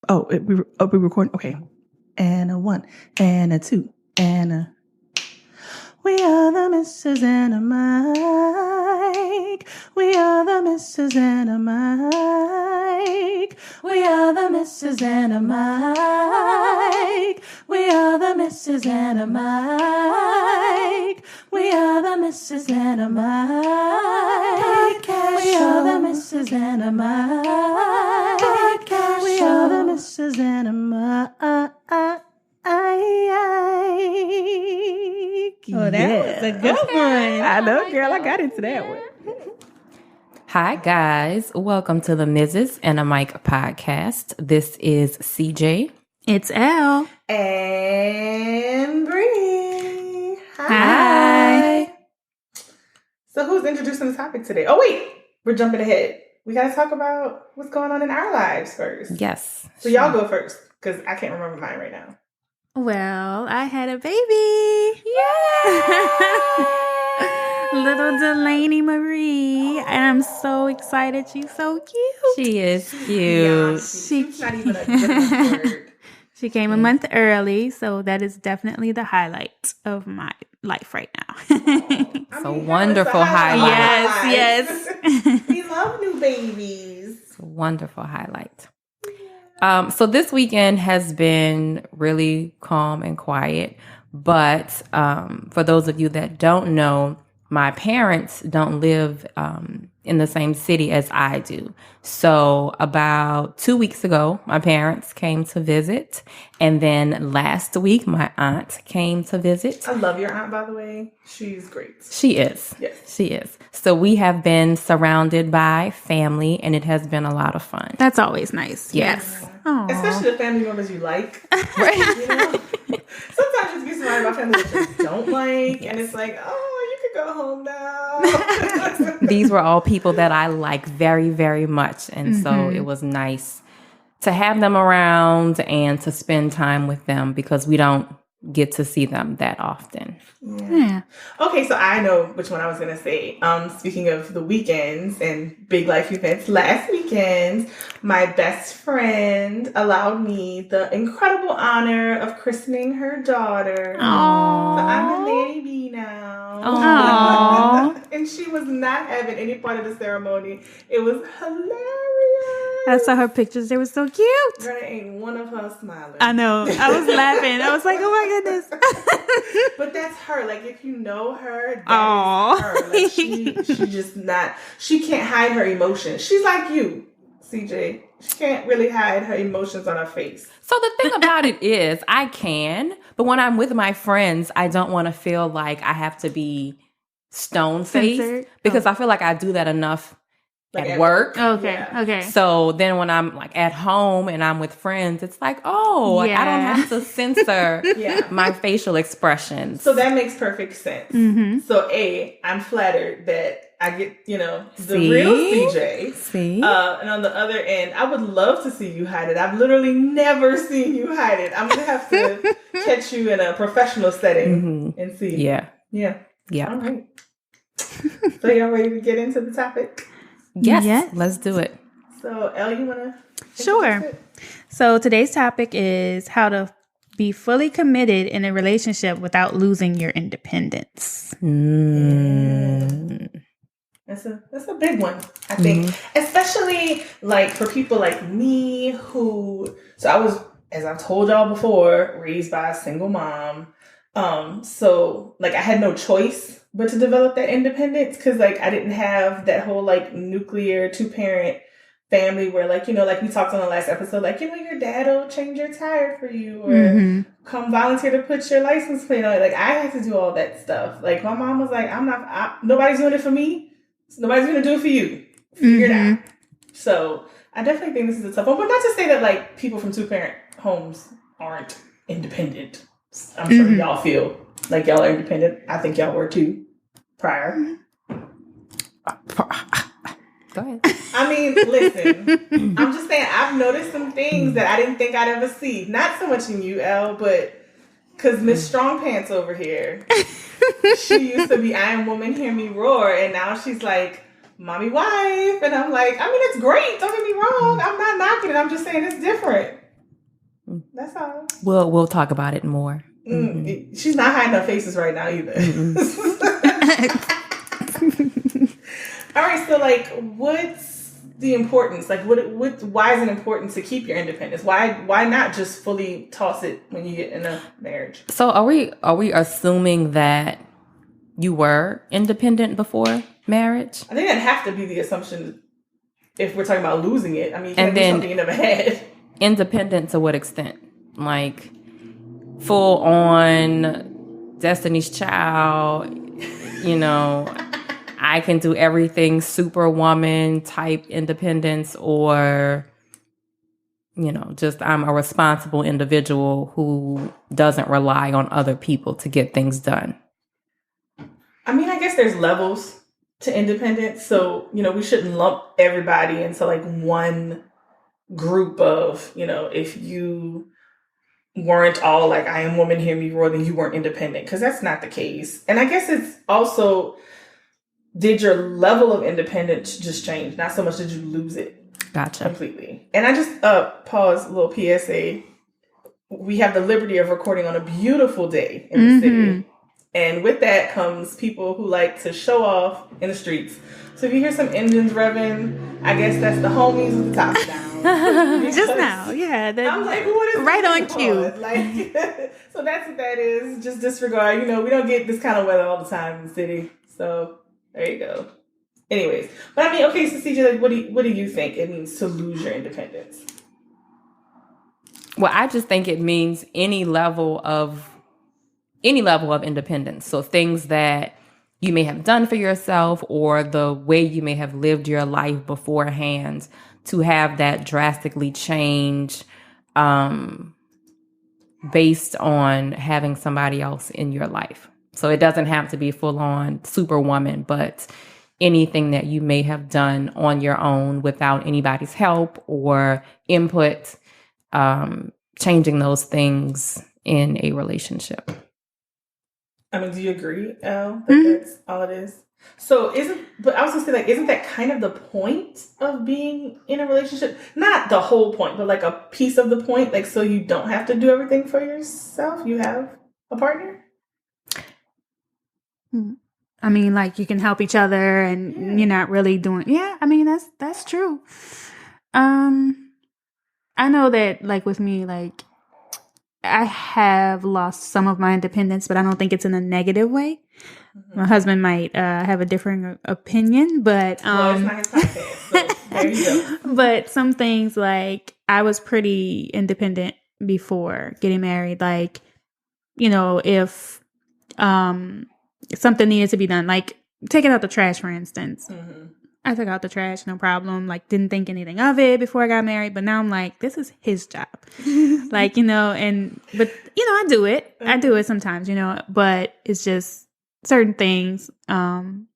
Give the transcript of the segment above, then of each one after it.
we recording? Okay. And a 1, and a 2, and a... We are the Mrs. and a Mike. We are the Mrs. and a Mike. We are the Mrs. and a Mike. We are the Mrs. and a Mike. We are the Mrs. and a Mike. We are the Mrs. and a Mike. We are the Mrs. and a Mike. Oh, that was a good one. I know, girl. I got into that one. Hi, guys. Welcome to the Mrs. and a Mike podcast. This is CJ. It's Elle. And Bree. Hi. So who's introducing the topic today? Oh, wait. We're jumping ahead. We got to talk about what's going on in our lives first. Yes. So y'all go first, because I can't remember mine right now. Well, I had a baby. Yay! Little Delaney Marie. And I'm so excited. She's so cute. She is cute. Yeah, she's not even a good word. She came a month early, so that is definitely the highlight of my life right now. It's a wonderful highlight. Yes. We love new babies. It's a wonderful highlight. So this weekend has been really calm and quiet, but for those of you that don't know, my parents don't live in the same city as I do. So about 2 weeks ago, my parents came to visit. And then last week, my aunt came to visit. I love your aunt, by the way. She's great. She is. Yes. She is. So we have been surrounded by family, and it has been a lot of fun. That's always nice. Yes. Aww. Especially the family members you like. Right. You know? Sometimes you get somebody in my family that you don't like, and it's like, oh, you could go home now. These were all people that I like very, very much. And so it was nice to have them around and to spend time with them because we don't get to see them that often. Yeah. Okay, so I know which one I was going to say. Speaking of the weekends and big life events, last weekend, my best friend allowed me the incredible honor of christening her daughter. Aww. So I'm a Lady B now. Aww. And she was not having any part of the ceremony. It was hilarious. I saw her pictures. They were so cute. Girl, ain't one of her smiling. I know. I was laughing. I was like, oh my goodness. But that's her. Like, if you know her, Aww. that is her. Like, she just not, she can't hide her emotions. She's like you, CJ. She can't really hide her emotions on her face. So the thing about it is I can, but when I'm with my friends, I don't want to feel like I have to be stone-faced Censored? because I feel like I do that enough Like at work. Okay. Yeah. Okay. So then when I'm like at home and I'm with friends, it's like, oh, like, I don't Yeah. have to censor Yeah. my facial expressions. So that makes perfect sense. Mm-hmm. So I'm flattered that I get, the See? real CJ. See? And on the other end, I would love to see you hide it. I've literally never seen you hide it. I'm going to have to catch you in a professional setting and see. Yeah. Yeah. Yeah. All right. So y'all ready to get into the topic? Yes. Yes. Let's do it. So, Elle, you want to? Sure. So today's topic is how to be fully committed in a relationship without losing your independence. That's a big one, I think. Especially like for people like me so I was, as I've told y'all before, raised by a single mom. So like I had no choice but to develop that independence because like I didn't have that whole like nuclear 2-parent family where like, like we talked on the last episode, like, your dad will change your tire for you or come volunteer to put your license plate on it. Like I had to do all that stuff. Like my mom was like, nobody's doing it for me. So nobody's going to do it for you. Figure it out. So I definitely think this is a tough one, but not to say that like people from 2-parent homes aren't independent. I'm sure y'all feel like y'all are independent. I think y'all were too prior. Go ahead. I mean, listen, I'm just saying I've noticed some things that I didn't think I'd ever see. Not so much in you, Elle, but because Miss Strong Pants over here, she used to be Iron Woman, Hear Me Roar, and now she's like mommy wife. And I'm like, I mean, it's great. Don't get me wrong. I'm not knocking it. I'm just saying it's different. That's all. We'll talk about it more. She's not hiding her faces right now either. All right, so like, what's the importance? Like, why is it important to keep your independence? Why not just fully toss it when you get in a marriage? So are we assuming that you were independent before marriage? I think that'd have to be the assumption if we're talking about losing it. I mean, you can't do something you never had. Independent to what extent? Like full on Destiny's Child, I can do everything, superwoman type independence, or just I'm a responsible individual who doesn't rely on other people to get things done. I mean, I guess there's levels to independence. So, we shouldn't lump everybody into like one group of, if you weren't all like, I am woman, hear me roar, then you weren't independent. Because that's not the case. And I guess it's also, did your level of independence just change? Not so much did you lose it. Gotcha. Completely. And I just pause a little PSA. We have the liberty of recording on a beautiful day in the city. And with that comes people who like to show off in the streets. So if you hear some engines revving, I guess that's the homies with the top down. Just now, yeah. I'm like, what is right on cue? Like, so that's what that is. Just disregard. We don't get this kind of weather all the time in the city. So there you go. Anyways, but I mean, okay, so CJ, like, what do you think it means to lose your independence? Well, I just think it means any level of independence. So things that you may have done for yourself or the way you may have lived your life beforehand, to have that drastically change based on having somebody else in your life. So it doesn't have to be full on superwoman, but anything that you may have done on your own without anybody's help or input, changing those things in a relationship. I mean, do you agree, Elle, that that's all it is? So but I was gonna say, like, isn't that kind of the point of being in a relationship? Not the whole point, but like a piece of the point, like, so you don't have to do everything for yourself. You have a partner. I mean, like, you can help each other and you're not really doing, I mean, that's true. I know that, like, with me, like, I have lost some of my independence, but I don't think it's in a negative way. My husband might have a different opinion, but well, it's not his podcast, so there you go. But some things, like, I was pretty independent before getting married. Like, if something needed to be done, like taking out the trash, for instance. I took out the trash, no problem. Like, didn't think anything of it before I got married. But now I'm like, this is his job. Like, but I do it. I do it sometimes, but it's just certain things. I'm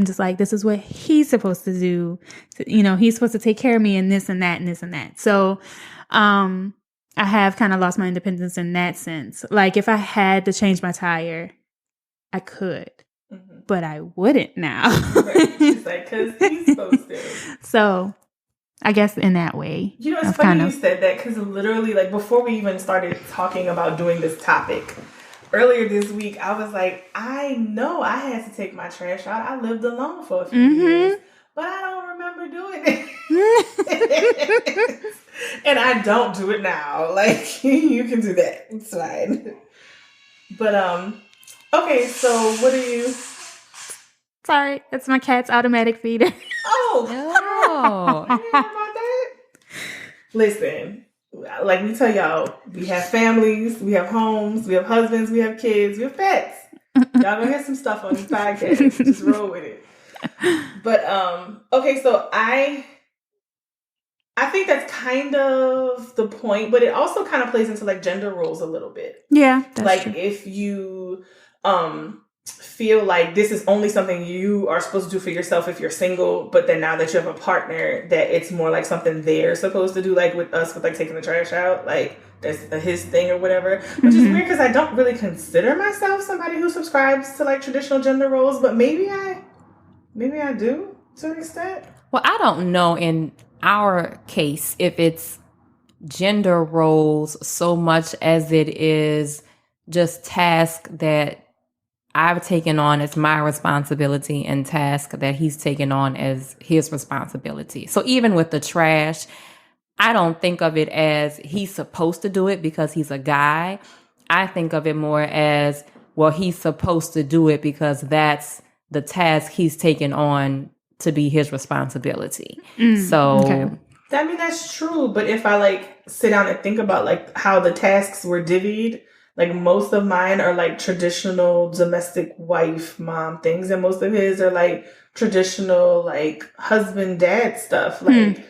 just like, this is what he's supposed to do. He's supposed to take care of me and this and that and this and that. So, I have kind of lost my independence in that sense. Like, if I had to change my tire, I could. But I wouldn't now. Right. She's like, because he's supposed to. So, I guess in that way. It's funny you said that, because literally, like, before we even started talking about doing this topic, earlier this week, I was like, I know I had to take my trash out. I lived alone for a few years, but I don't remember doing it. And I don't do it now. Like, you can do that. It's fine. But, okay, so what are you... Sorry, that's my cat's automatic feeder. Oh, you didn't know about that? Listen, like we tell y'all, we have families, we have homes, we have husbands, we have kids, we have pets. Y'all gonna hear some stuff on this podcast. Just roll with it. But okay, so I think that's kind of the point, but it also kind of plays into like gender roles a little bit. Yeah, that's like true. If you feel like this is only something you are supposed to do for yourself if you're single, but then now that you have a partner, that it's more like something they're supposed to do, like with us with like taking the trash out, like that's his thing or whatever, which is weird because I don't really consider myself somebody who subscribes to like traditional gender roles, but maybe I do to an extent. Well, I don't know in our case if it's gender roles so much as it is just task that I've taken on as my responsibility and task that he's taken on as his responsibility. So even with the trash, I don't think of it as he's supposed to do it because he's a guy. I think of it more as, well, he's supposed to do it because that's the task he's taken on to be his responsibility. I mean, that's true. But if I like sit down and think about like how the tasks were divvied, like most of mine are like traditional domestic wife mom things, and most of his are like traditional like husband dad stuff. Like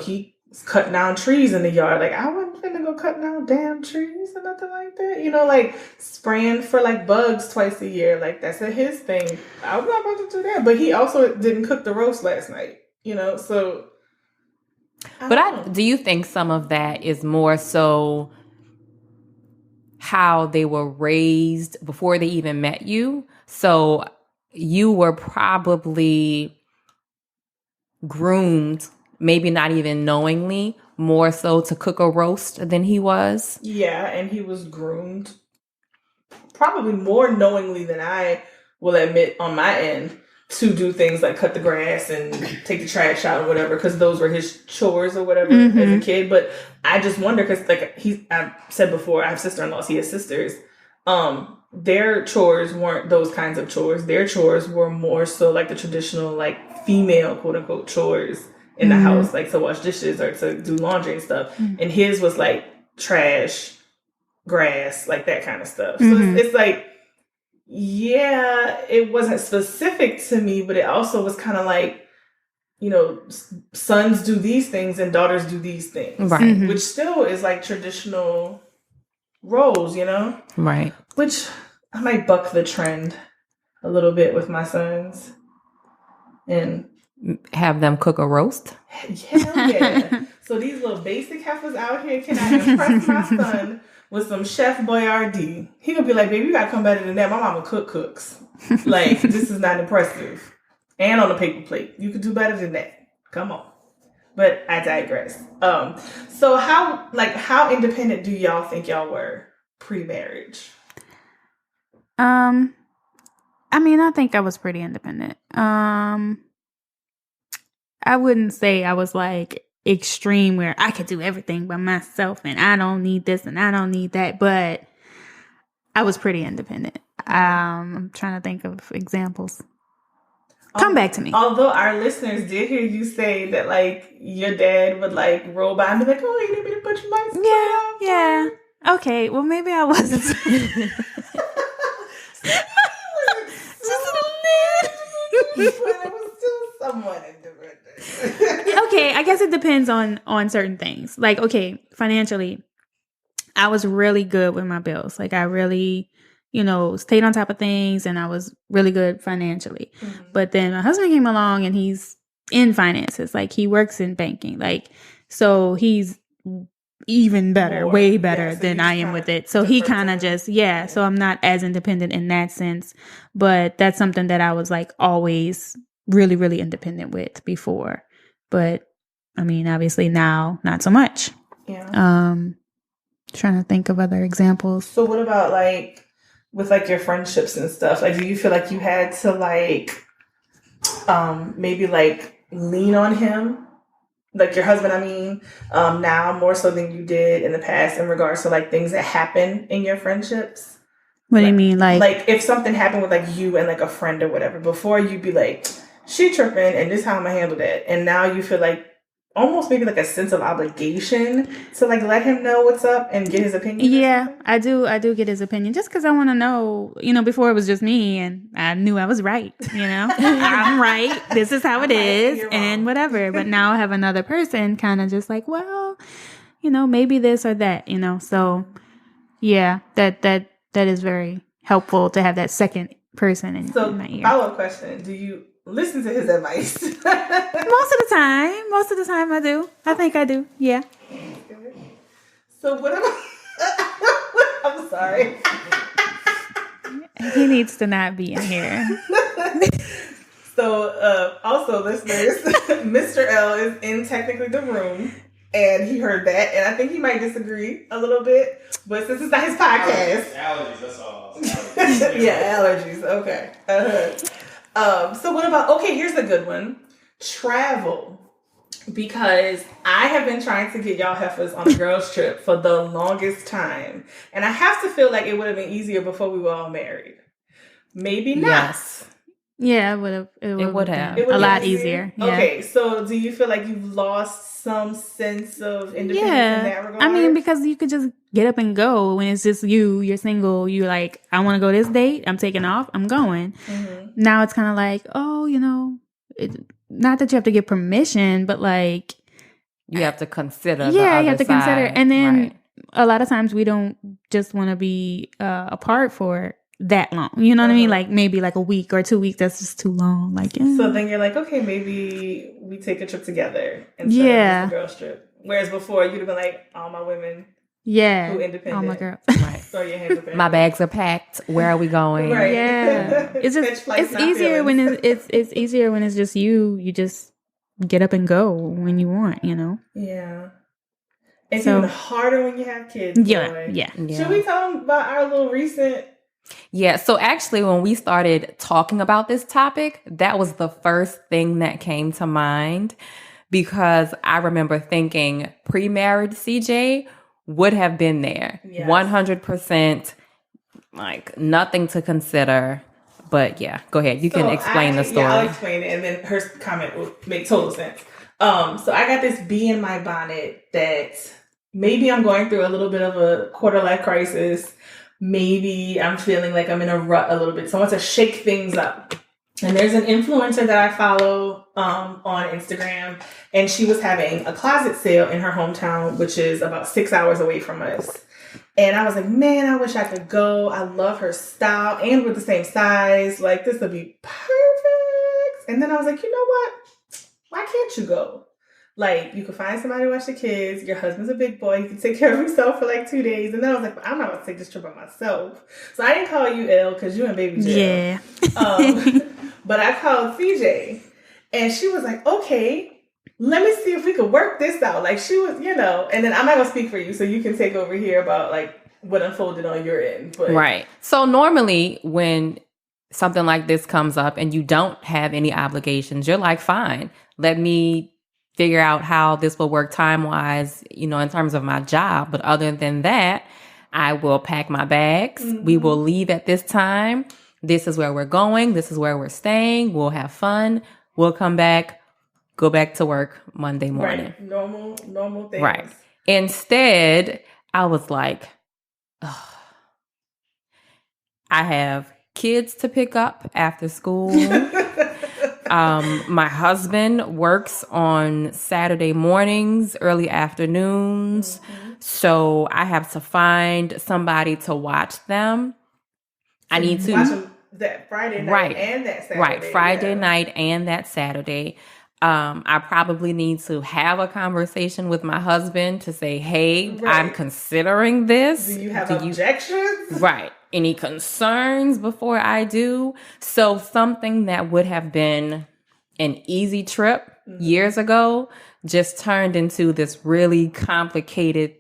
he's cutting down trees in the yard. Like I wasn't finna go cutting down damn trees or nothing like that. Like spraying for like bugs twice a year. Like that's his thing. I'm not about to do that. But he also didn't cook the roast last night. So. Do you think some of that is more so how they were raised before they even met you? So you were probably groomed, maybe not even knowingly, more so to cook a roast than he was? Yeah, and he was groomed probably more knowingly than I will admit on my end to do things like cut the grass and take the trash out or whatever, because those were his chores or whatever as a kid. But I just wonder, because like I've said before, I have sister-in-laws, he has sisters. Their chores weren't those kinds of chores. Their chores were more so like the traditional like female quote unquote chores in the house, like to wash dishes or to do laundry and stuff. And his was like trash, grass, like that kind of stuff. So it's like, yeah, it wasn't specific to me, but it also was kind of like, sons do these things and daughters do these things, right? Which still is like traditional roles, right? Which I might buck the trend a little bit with my sons and have them cook a roast. Hell yeah! So these little basic heifers out here cannot impress my son with some Chef Boyardee. He gonna be like, baby, you gotta come better than that. My mama cooks. Like, this is not impressive. And on a paper plate. You could do better than that. Come on. But I digress. So how independent do y'all think y'all were pre-marriage? I mean, I think I was pretty independent. I wouldn't say I was like extreme where I could do everything by myself and I don't need this and I don't need that, but I was pretty independent. I'm trying to think of examples. Come back to me. Although our listeners did hear you say that like your dad would like roll by and be like, oh, you need me to put your lights on? Yeah. Okay, well maybe I wasn't. Just a little. But it was still somewhat independent. Okay, I guess it depends on certain things. Like, okay, financially, I was really good with my bills. Like I really, stayed on top of things and I was really good financially. But then my husband came along and he's in finances. Like he works in banking. Like, so he's even better, way better than I am with it. So he kind of just, so I'm not as independent in that sense. But that's something that I was like always really, really independent with before. But I mean, obviously now, not so much. Yeah. Trying to think of other examples. So what about like with like your friendships and stuff? Like, do you feel like you had to like, maybe like lean on him? Like your husband, I mean, now more so than you did in the past in regards to like things that happen in your friendships? What do you mean? Like if something happened with like you and like a friend or whatever, before you'd be like, she tripping and this is how I'm gonna handle that. And now you feel like almost maybe like a sense of obligation to like let him know what's up and get his opinion. Yeah, I do get his opinion just because I want to know, before it was just me and I knew I was right, I'm right. This is how it is and whatever. But now I have another person kind of just like, well, maybe this or that, So yeah, that is very helpful to have that second person in my ear. Follow-up question. Do you listen to his advice? Most of the time I do. I think I do. Yeah. So what about I'm sorry. He needs to not be in here. So also listeners, Mr. L is in technically the room and he heard that, and I think he might disagree a little bit. But since it's not his podcast, allergies. That's all. yeah, allergies. Okay. So what about? Okay, here's a good one. Travel. Because I have been trying to get y'all heifers on a girls trip for the longest time. And I have to feel like it would have been easier before we were all married. Maybe not. Yes. Yeah, it would have. It would have. A lot easier. Yeah. Okay, so do you feel like you've lost some sense of independence in that regard? I mean, because you could just get up and go when it's just you're single, you're like, I want to go this date, I'm taking off, I'm going. Mm-hmm. Now it's kind of like, oh, not that you have to get permission, but like you have to consider. Yeah, you have to consider. And then a lot of times we don't just want to be apart for that long. You know what I mean? Like maybe like a week or 2 weeks. That's just too long. Like So then you're like, okay, maybe we take a trip together instead of just a girls trip. Whereas before you'd have been like, all my women. Yeah. Who independent. All my girls. Right. Throw your hands up. My bags are packed. Where are we going? Right. Yeah. It's just it's easier when it's easier when it's just you. You just get up and go when you want, Yeah. It's even harder when you have kids. Yeah. Should we tell them about our little recent? Yeah. So actually, when we started talking about this topic, that was the first thing that came to mind, because I remember thinking pre-marriage CJ would have been there. Yes. 100%, like nothing to consider. But yeah, go ahead. You can explain the story. Yeah, I'll explain it, and then her comment will make total sense. So I got this bee in my bonnet that maybe I'm going through a little bit of a quarter life crisis. Maybe I'm feeling like I'm in a rut a little bit. So I want to shake things up. And there's an influencer that I follow on Instagram, and she was having a closet sale in her hometown, which is about 6 hours away from us. And I was like, man, I wish I could go. I love her style, and we're the same size. Like, this would be perfect. And then I was like, you know what? Why can't you go? Like, you could find somebody to watch the kids. Your husband's a big boy. He can take care of himself for like 2 days. And then I was like, I'm not going to take this trip by myself. So I didn't call you Elle because you in baby jail. Yeah. But I called CJ, and she was like, okay, let me see if we could work this out. Like, she was, and then I'm not going to speak for you, so you can take over here about like what unfolded on your end. But. Right. So normally when something like this comes up and you don't have any obligations, you're like, fine, let me figure out how this will work time-wise, in terms of my job. But other than that, I will pack my bags. Mm-hmm. We will leave at this time. This is where we're going. This is where we're staying. We'll have fun. We'll come back, go back to work Monday morning. Right. Normal things. Right. Instead, I was like, ugh. I have kids to pick up after school. My husband works on Saturday mornings, early afternoons. Mm-hmm. So I have to find somebody to watch them. I need to watch them that Friday night and that Saturday. Right, Friday night and that Saturday. I probably need to have a conversation with my husband to say, hey, I'm considering this. Do you have objections? Right. Any concerns before I do? So something that would have been an easy trip years ago just turned into this really complicated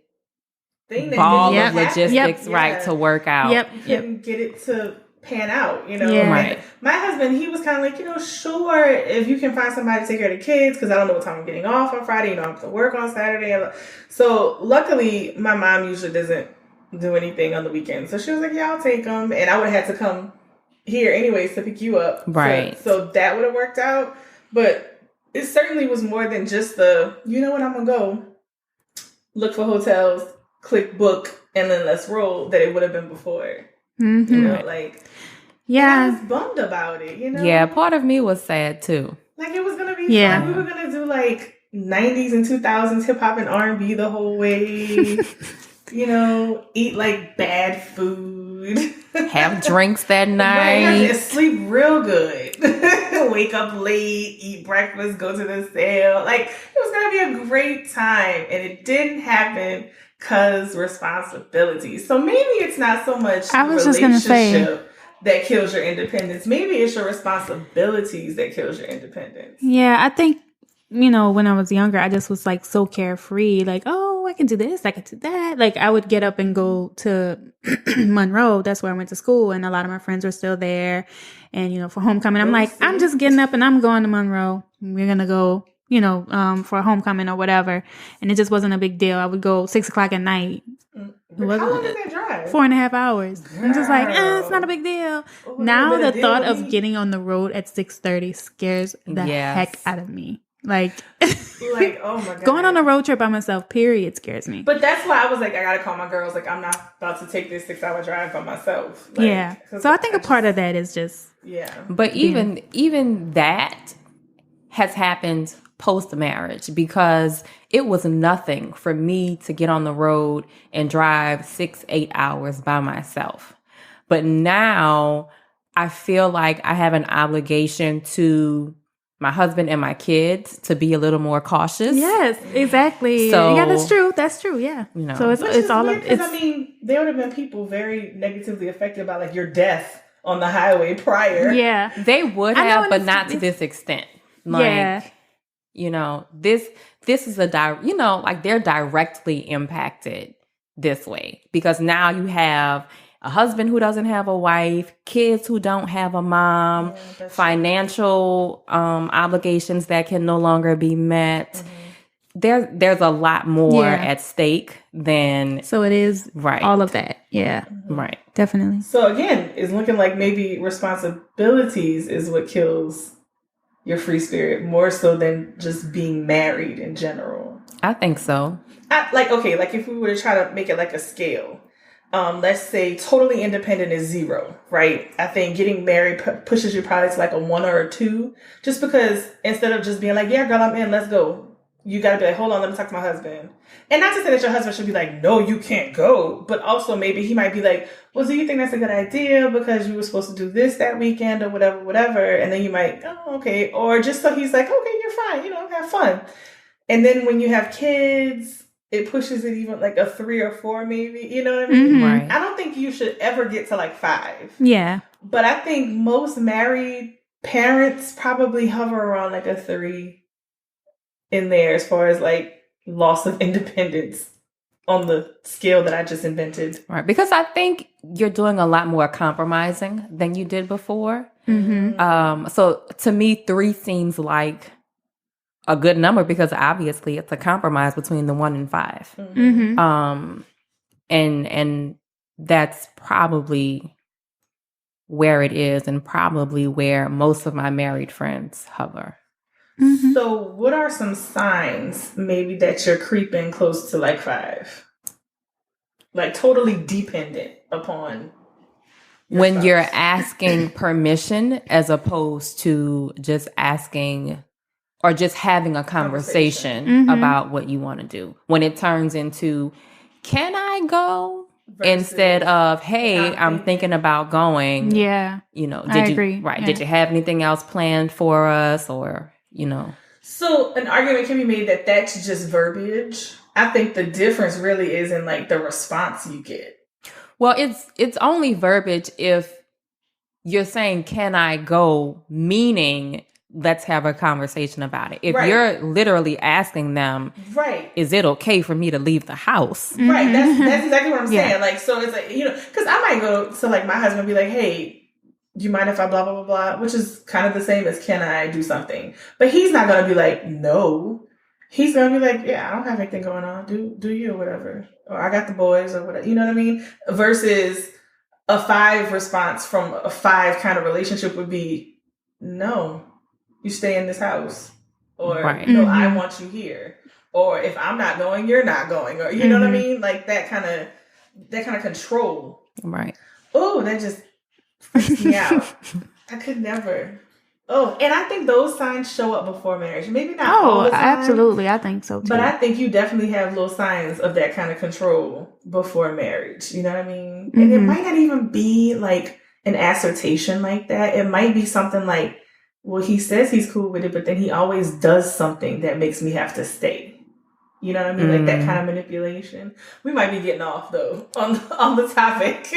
ball of logistics, to work out. You couldn't get it to pan out, Yeah. Right. My husband, he was kind of like, sure, if you can find somebody to take care of the kids, because I don't know what time I'm getting off on Friday, I have to work on Saturday. So luckily, my mom usually doesn't do anything on the weekend. So she was like, yeah, I'll take them. And I would have had to come here anyways to pick you up. Right. So that would have worked out. But it certainly was more than just the, I'm going to go look for hotels, click book, and then let's roll, that it would have been before. Mm-hmm. I was bummed about it, Yeah, part of me was sad too. Like, it was gonna be fun. We were gonna do like 90s and 2000s hip hop and R&B the whole way. Eat like bad food, have drinks that night, sleep real good, wake up late, eat breakfast, go to the sale. Like, it was gonna be a great time, and it didn't happen. Cause responsibility. So maybe it's not so much I was just gonna say that kills your independence. Maybe it's your responsibilities that kills your independence. Yeah, I think you know, when I was younger, I just was like so carefree. Like, oh, I can do this, I can do that. Like, I would get up and go to Monroe. That's where I went to school, and a lot of my friends were still there. And you know, for homecoming, I'm like, I'm just getting up and I'm going to Monroe. We're gonna go, you know, for homecoming or whatever. And it just wasn't a big deal. I would go 6 o'clock at night. How long is that drive? 4.5 hours. I'm just like, it's not a big deal. Now the thought of getting on the road at 6:30 scares the heck out of me. Like, like, oh my God. Going on a road trip by myself, period, scares me. But that's why I was like, I gotta call my girls. Like, I'm not about to take this 6-hour drive by myself. Like, yeah. So I think a part of that is just But even that has happened post-marriage, because it was nothing for me to get on the road and drive 6-8 hours by myself. But now I feel like I have an obligation to my husband and my kids to be a little more cautious. Yes, exactly. So, yeah, that's true. That's true. Yeah. You know, so it's all of it. I mean, there would have been people very negatively affected by like your death on the highway prior. Yeah. They would have, but not to this extent. Like, you know, this is like they're directly impacted this way, because now you have a husband who doesn't have a wife, kids who don't have a mom, financial obligations that can no longer be met. Mm-hmm. There's a lot more at stake than... So it is all of that. Yeah. Mm-hmm. Right. Definitely. So again, it's looking like maybe responsibilities is what kills your free spirit more so than just being married in general. I think so. Like if we were to try to make it like a scale, let's say totally independent is 0, right? I think getting married pushes you probably to like a 1 or a 2, just because instead of just being like, yeah, girl, I'm in, let's go. You got to be like, hold on, let me talk to my husband. And not to say that your husband should be like, no, you can't go. But also maybe he might be like, well, do you think that's a good idea because you were supposed to do this that weekend or whatever. And then you might, oh, okay. Or just so he's like, okay, you're fine, have fun. And then when you have kids, it pushes it even like a 3 or 4 maybe. You know what I mean? Mm-hmm. Right. I don't think you should ever get to like 5. Yeah. But I think most married parents probably hover around like a 3 in there as far as like loss of independence on the scale that I just invented. Right. Because I think you're doing a lot more compromising than you did before. Mm-hmm. So to me, 3 seems like a good number, because obviously it's a compromise between the 1 and 5. Mm-hmm. And that's probably where it is, and probably where most of my married friends hover. Mm-hmm. So what are some signs maybe that you're creeping close to like 5? Like totally dependent upon when spouse. You're asking permission as opposed to just asking or just having a conversation about what you want to do. When it turns into, can I go? Versus, instead of, hey, I'm thinking about going. Yeah. I agree. Right. Yeah. Did you have anything else planned for us, or, So an argument can be made that that's just verbiage. I think the difference really is in like the response you get. Well, it's only verbiage if you're saying, can I go? Meaning, let's have a conversation about it. If you're literally asking them, is it okay for me to leave the house? Mm-hmm. Right. That's exactly what I'm saying. Yeah. Like, so it's like, because I might go to like my husband and be like, hey, do you mind if I blah, blah, blah, blah, which is kind of the same as can I do something? But he's not going to be like, no. He's going to be like, yeah, I don't have anything going on. Do you or whatever. Or I got the boys or whatever. You know what I mean? Versus a 5 response from a 5 kind of relationship would be, no, you stay in this house. Or, no, I want you here. Or if I'm not going, you're not going. Or, you know what I mean? Like that kind of control. Right. Oh, that just freaks me out. I could never. Oh, and I think those signs show up before marriage. Maybe not all the time. Absolutely. I think so too. But I think you definitely have little signs of that kind of control before marriage. You know what I mean? And it might not even be like an assertion like that. It might be something like, well, he says he's cool with it, but then he always does something that makes me have to stay. You know what I mean? Like that kind of manipulation. We might be getting off though on the topic.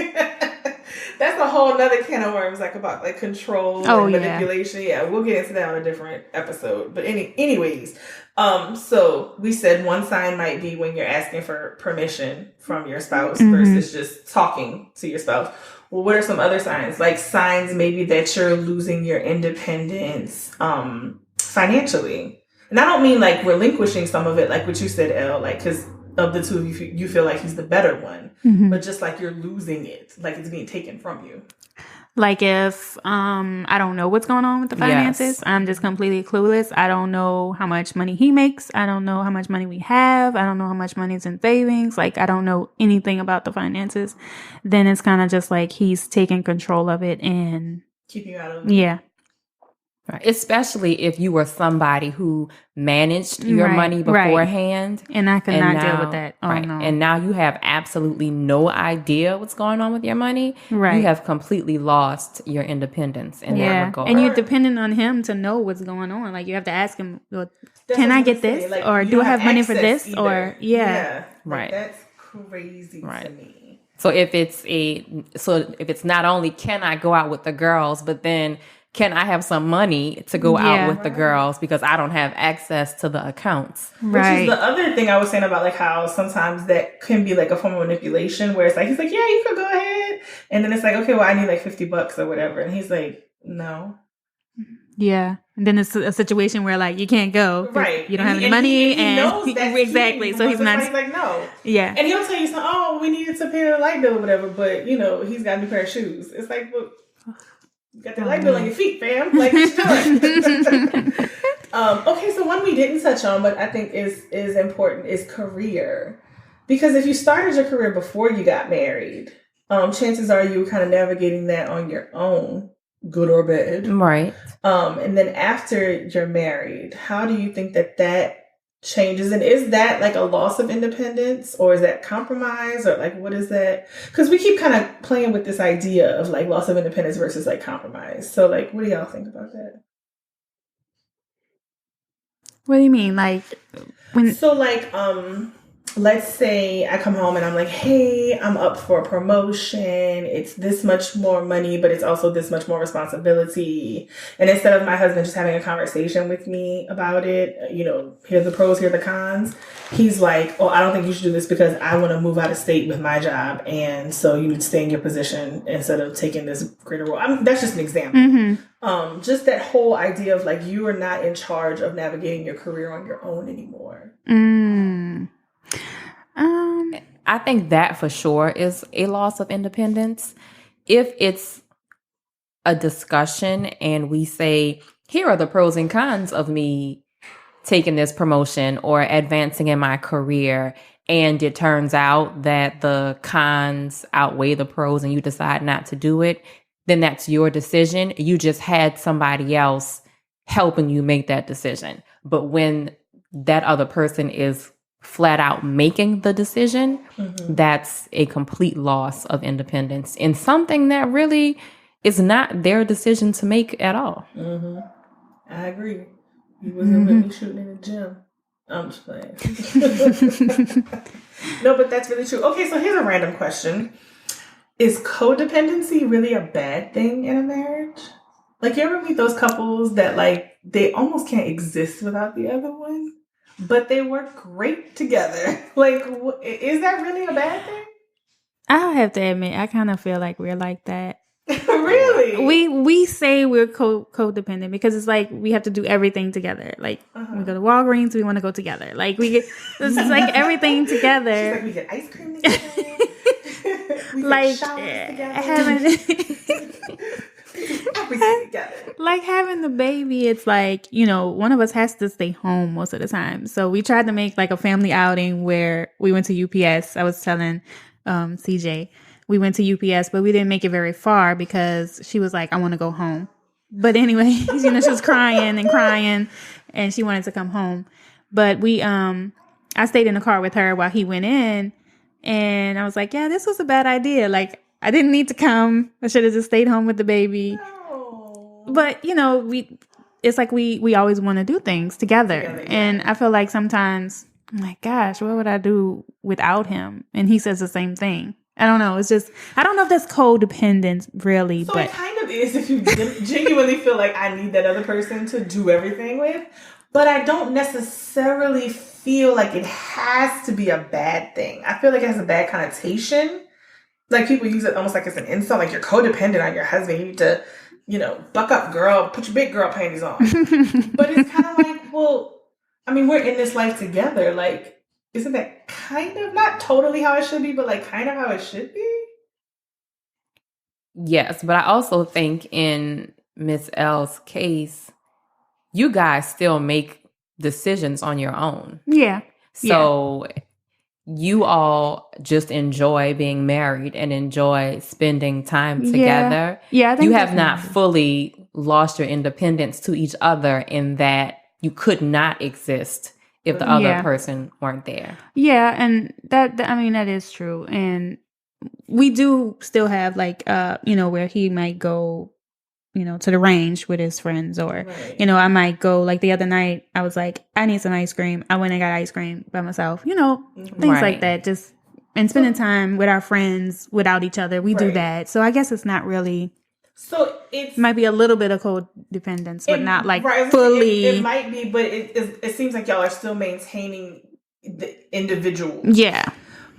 That's a whole nother can of worms, like about like control and manipulation. Yeah, we'll get into that on a different episode. But anyways, so we said one sign might be when you're asking for permission from your spouse versus just talking to your spouse. Well, what are some other signs? Like signs maybe that you're losing your independence financially. And I don't mean like relinquishing some of it, like what you said, Elle, like because of the two of you feel like he's the better one, but just like you're losing it, like it's being taken from you. Like if I don't know what's going on with the finances, I'm just completely clueless. I don't know how much money he makes. I don't know how much money we have. I don't know how much money's in savings. Like I don't know anything about the finances. Then it's kind of just like he's taking control of it and keeping you out of it. Yeah. Right. Especially if you were somebody who managed your money beforehand. And I could not deal with that. Oh, no. And now you have absolutely no idea what's going on with your money. Right. You have completely lost your independence in that regard. And you're dependent on him to know what's going on. Like you have to ask him, well, can I get this? Like, or do I have money for this? Either. Or, Right. That's crazy to me. So if it's not only can I go out with the girls, but then can I have some money to go out with the girls because I don't have access to the accounts? Right. Which is the other thing I was saying about like how sometimes that can be like a form of manipulation where it's like, he's like, yeah, you could go ahead. And then it's like, okay, well, I need like $50 or whatever. And he's like, no. Yeah. And then it's a situation where like, you can't go. Right. You don't have any money. He knows that exactly. So he's not. He's like, no. Yeah. And he'll tell you something, oh, we needed to pay the light bill or whatever. But, you know, he's got a new pair of shoes. It's like, well, you got that light bill on your feet, fam. Like, what you doing? Okay, so one we didn't touch on, but I think is important, is career. Because if you started your career before you got married, chances are you were kind of navigating that on your own, good or bad. Right. And then after you're married, how do you think that changes? And is that like a loss of independence, or is that compromise, or like what is that? Because we keep kind of playing with this idea of like loss of independence versus like compromise. So like, what do y'all think about that? What do you mean? Like when? So like, let's say I come home and I'm like, hey, I'm up for a promotion. It's this much more money, but it's also this much more responsibility. And instead of my husband just having a conversation with me about it, you know, here are the pros, here are the cons. He's like, oh, I don't think you should do this because I want to move out of state with my job. And so you need to stay in your position instead of taking this greater role. I mean, that's just an example. Just that whole idea of like, you are not in charge of navigating your career on your own anymore. I think that for sure is a loss of independence. If it's a discussion and we say, here are the pros and cons of me taking this promotion or advancing in my career, and it turns out that the cons outweigh the pros and you decide not to do it, then that's your decision. You just had somebody else helping you make that decision. But when that other person is flat out making the decision, that's a complete loss of independence in something that really is not their decision to make at all. I agree. He wasn't with me shooting in the gym. I'm just playing. No, but that's really true. Okay, so here's a random question. Is codependency really a bad thing in a marriage? Like, you ever meet those couples that like, they almost can't exist without the other one? But they work great together. Like, is that really a bad thing? I have to admit, I kind of feel like we're like that. Really? We say we're codependent because it's like we have to do everything together. Like we go to Walgreens, we want to go together. Like we get this is like everything together. She's like, we get ice cream together. We like having everything together. Like having the baby, it's like, you know, one of us has to stay home most of the time. So we tried to make like a family outing where we went to UPS. I was telling CJ, we went to UPS, but we didn't make it very far because she was like, I want to go home. But anyway, you know, she was crying and she wanted to come home. But I stayed in the car with her while he went in, and I was like, yeah, this was a bad idea. Like, I didn't need to come. I should have just stayed home with the baby. No. But, you know, it's like we always want to do things together. Yeah. And I feel like sometimes, I'm like, gosh, what would I do without him? And he says the same thing. I don't know. It's just, I don't know if that's codependent really, So but it kind of is if you genuinely feel like I need that other person to do everything with. But I don't necessarily feel like it has to be a bad thing. I feel like it has a bad connotation. Like people use it almost like it's an insult. Like you're codependent on your husband. You need to, buck up, girl. Put your big girl panties on. But it's kind of like, well, I mean, we're in this life together. Like, isn't that kind of not totally how it should be, but like kind of how it should be? Yes, but I also think in Miss L's case, you guys still make decisions on your own. yeah. So you all just enjoy being married and enjoy spending time together. Yeah, I think you have not fully lost your independence to each other in that you could not exist if the other person weren't there. Yeah, and that is true. And we do still have like where he might go to the range with his friends, or right. I might go, like the other night I was like, I need some ice cream. I went and got ice cream by myself, things like that, just and spending time with our friends without each other. We do that. So I guess it's not really, so it might be a little bit of codependence, but not like fully. It might be, but it seems like y'all are still maintaining the individual. Yeah.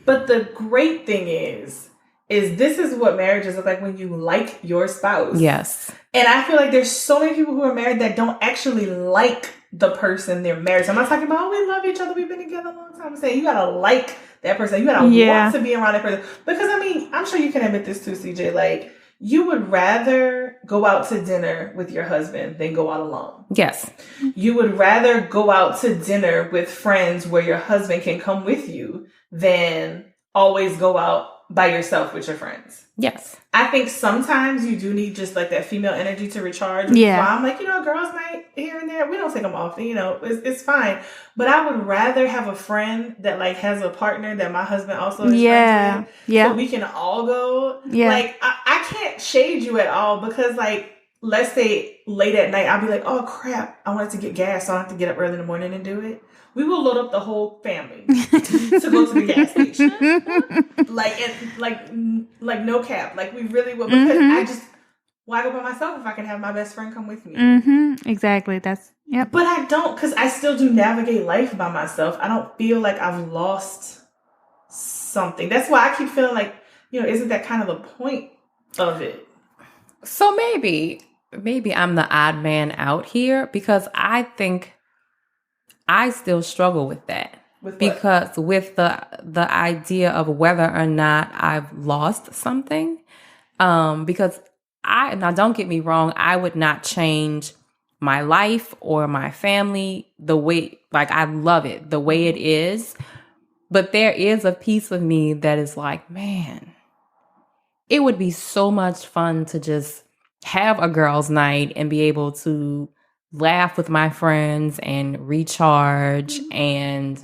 But the great thing is this is what marriages look like when you like your spouse. Yes. And I feel like there's so many people who are married that don't actually like the person they're married to. I'm not talking about, oh, we love each other, we've been together a long time. I'm saying you gotta like that person. You gotta want to be around that person. Because I mean, I'm sure you can admit this too, CJ. Like, you would rather go out to dinner with your husband than go out alone. Yes. You would rather go out to dinner with friends where your husband can come with you than always go out by yourself with your friends. Yes. I think sometimes you do need just like that female energy to recharge. Yeah. I'm like, girls night here and there, we don't take them often, it's fine. But I would rather have a friend that like has a partner that my husband also is friends with. Yeah. So we can all go. Yeah. Like, I can't shade you at all because like, let's say late at night, I'll be like, oh crap, I wanted to get gas, so I have to get up early in the morning and do it. We will load up the whole family to go to the gas station. Like no cap. Like we really will, because why go by myself if I can have my best friend come with me? Mm-hmm. Exactly. But I don't, because I still do navigate life by myself. I don't feel like I've lost something. That's why I keep feeling like, isn't that kind of the point of it? So maybe I'm the odd man out here, because I think I still struggle with that. Because with the idea of whether or not I've lost something, because now don't get me wrong, I would not change my life or my family the way, like I love it the way it is, but there is a piece of me that is like, man, it would be so much fun to just have a girls' night and be able to laugh with my friends and recharge and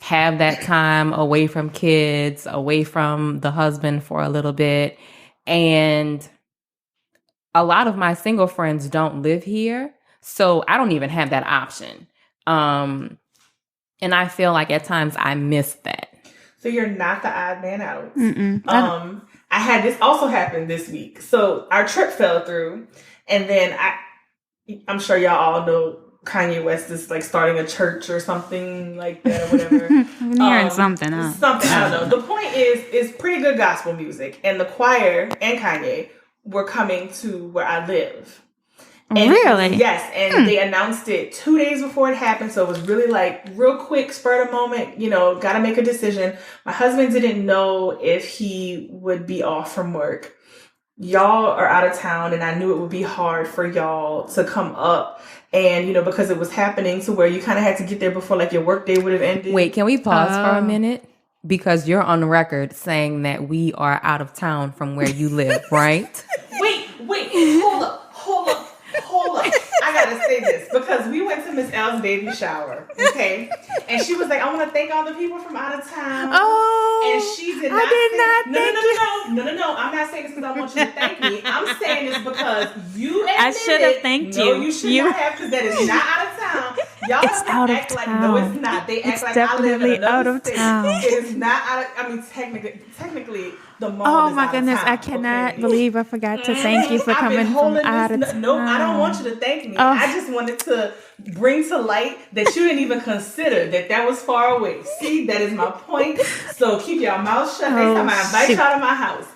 have that time away from kids, away from the husband for a little bit. And a lot of my single friends don't live here, so I don't even have that option. And I feel like at times I miss that. So you're not the odd man out. I had this also happen this week. So our trip fell through, and then I'm sure y'all all know Kanye West is like starting a church or something like that or whatever. I'm hearing something, huh? Something, I don't know. The point is pretty good gospel music, and the choir and Kanye were coming to where I live. And really? Yes, and they announced it 2 days before it happened, so it was really like real quick, spur of the moment, got to make a decision. My husband didn't know if he would be off from work. Y'all are out of town, and I knew it would be hard for y'all to come up, and because it was happening to where you kind of had to get there before like your work day would have ended. Wait, can we pause for a minute? Because you're on record saying that we are out of town from where you live, right? Wait, hold up. I gotta say this because we went to Miss L's baby shower, okay? And she was like, I want to thank all the people from out of town. Oh, and she did not. No. I'm not saying this because I want you to thank me. I'm saying this because you admitted. I should have thanked you. No, you should not have, because that is not out of town. Y'all It's have to out of act like town. no, it's not. They act It's like I live in definitely another out of state. town. It is not out of. I mean, technically, the mall. Oh is my out goodness, of town, I cannot okay? believe I forgot to thank you for I've been coming from holding out of this. town. No, I don't want you to thank me. Oh. I just wanted to bring to light that you didn't even consider that was far away. See, that is my point. So keep your mouth shut. Next time I invite shoot. y'all to my house.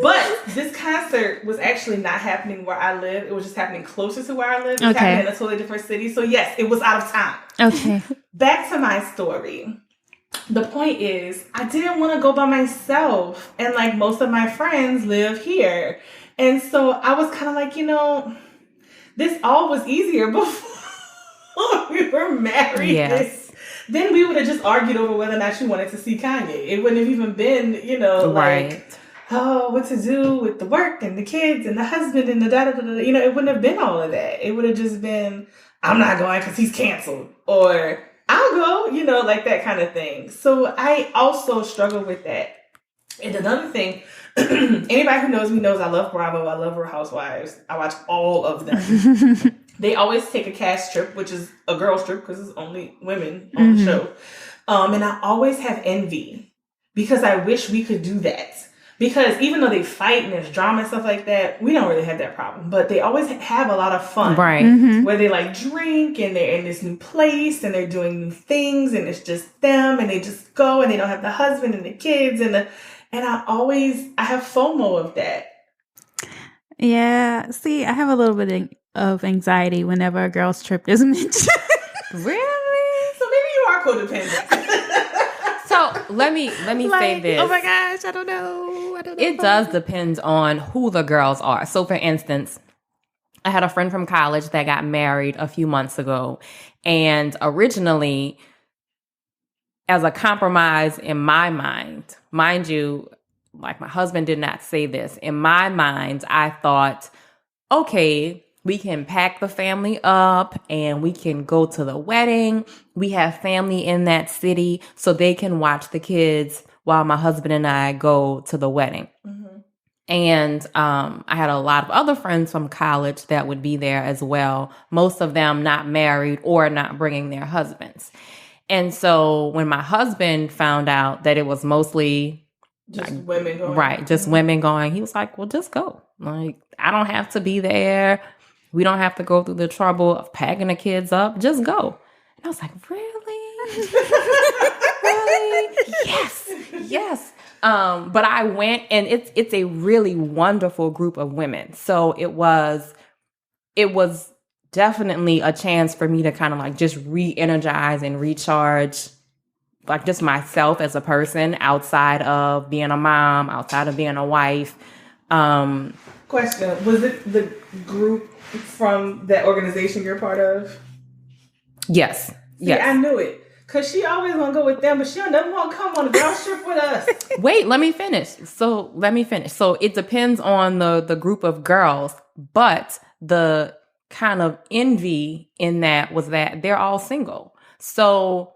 But this concert was actually not happening where I live. It was just happening closer to where I live. It was happening in a totally different city. So yes, it was out of town. Okay. Back to my story. The point is, I didn't want to go by myself. And like most of my friends live here. And so I was kind of like, this all was easier before we were married. Yes. Then we would have just argued over whether or not you wanted to see Kanye. It wouldn't have even been, Right. like, oh, what to do with the work and the kids and the husband and the da-da-da-da. It wouldn't have been all of that. It would have just been, I'm not going because he's canceled. Or I'll go, like that kind of thing. So I also struggle with that. And another thing, anybody who knows me knows I love Bravo. I love Real Housewives. I watch all of them. They always take a cast trip, which is a girl trip because it's only women on the show. And I always have envy because I wish we could do that. Because even though they fight and there's drama and stuff like that, we don't really have that problem. But they always have a lot of fun. Right. Where they like drink and they're in this new place and they're doing new things and it's just them and they just go and they don't have the husband and the kids and I have FOMO of that. Yeah. See, I have a little bit of anxiety whenever a girl's trip is mentioned. Really? So maybe you are codependent. So let me say this. Oh my gosh, I don't know. It does depend on who the girls are. So for instance, I had a friend from college that got married a few months ago. And originally, as a compromise in my mind, mind you, like my husband did not say this. In my mind, I thought, okay, we can pack the family up and we can go to the wedding. We have family in that city so they can watch the kids while my husband and I go to the wedding. And I had a lot of other friends from college that would be there as well. Most of them not married or not bringing their husbands. And so when my husband found out that it was mostly just women going. Right, just women going, he was like, well, just go. Like, I don't have to be there. We don't have to go through the trouble of packing the kids up. Just go. And I was like, really? Really? Yes. But I went, and it's a really wonderful group of women. So it was definitely a chance for me to kind of like just re-energize and recharge, like just myself as a person outside of being a mom, outside of being a wife. Question: was it the group from that organization you're part of? Yes. Yes. I knew it. Because she always want to go with them, but she don't never want to come on a girl trip with us. Wait, let me finish. So it depends on the group of girls, but the kind of envy in that was that they're all single. So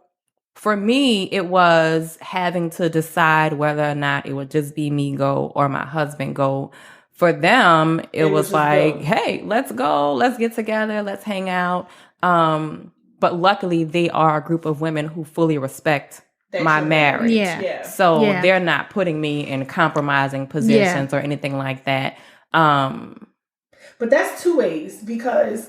for me, it was having to decide whether or not it would just be me go or my husband go. For them, it was like, hey, let's go. Let's get together. Let's hang out. But luckily, they are a group of women who fully respect my marriage. Yeah. So they're not putting me in compromising positions or anything like that. But that's two ways because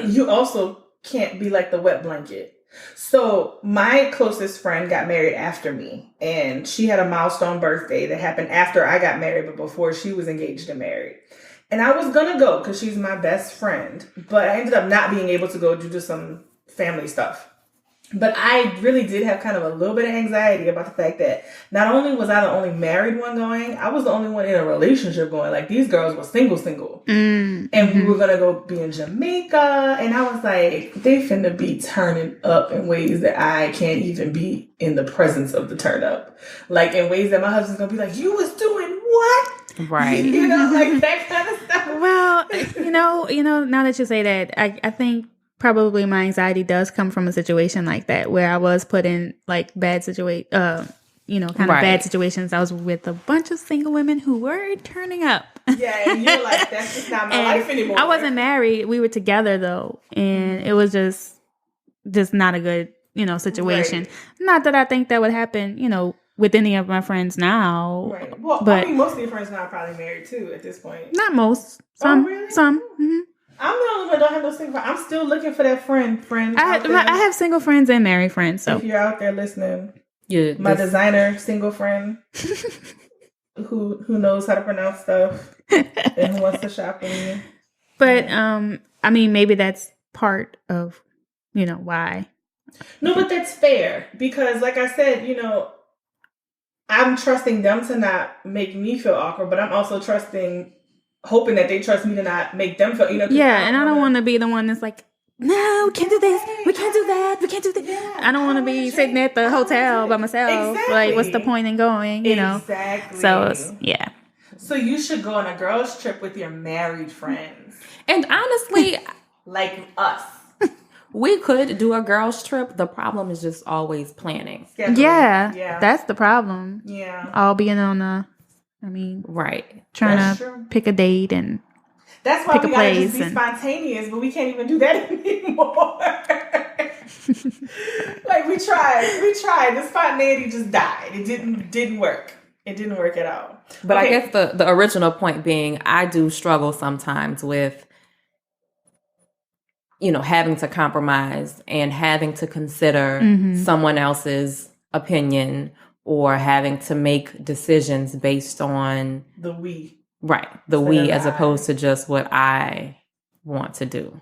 you also can't be like the wet blanket. So my closest friend got married after me, and she had a milestone birthday that happened after I got married, but before she was engaged and married. And I was going to go because she's my best friend, but I ended up not being able to go due to some family stuff. But I really did have kind of a little bit of anxiety about the fact that not only was I the only married one going, I was the only one in a relationship going. Like, these girls were single. And we were going to go be in Jamaica. And I was like, they finna be turning up in ways that I can't even be in the presence of the turn up. Like, in ways that my husband's going to be like, you was doing what? Right. Like that kind of stuff. Well, now that you say that, I think probably my anxiety does come from a situation like that where I was put in like bad bad situations. I was with a bunch of single women who were turning up. Yeah, and you're like, that's just not my life anymore. I wasn't married. We were together though, and it was just just not a good, situation. Right. Not that I think that would happen, with any of my friends now. Right. Well, but I mean, most of your friends now are probably married too at this point. not most. Some. Really? Some. Mm-hmm. I'm the only one that don't have no single friend. I'm still looking for that friend. I have single friends and married friends. So if you're out there listening, Yeah, my designer single friend who knows how to pronounce stuff and who wants to shop with me. But I mean, maybe that's part of why. No, but that's fair because, like I said, I'm trusting them to not make me feel awkward, but I'm also hoping that they trust me to not make them feel, Yeah, and I don't want to be the one that's like, no, we can't do this, we can't do that, we can't do that. Yeah, I don't want to be sitting at the hotel by myself. Exactly. Like, what's the point in going? Exactly. So yeah. So you should go on a girls' trip with your married friends, and honestly, like us. we could do a girls' trip. The problem is just always planning. Yeah, that's the problem. Yeah, All being on Right. trying That's to true. pick a date and that's why pick we a gotta place just be and- spontaneous, but we can't even do that anymore. Like we tried. The spontaneity just died. It didn't work. It didn't work at all. But Okay. I guess the original point being, I do struggle sometimes with, having to compromise and having to consider someone else's opinion or having to make decisions based on the we. right, the Instead we of as I. opposed to just what I want to do.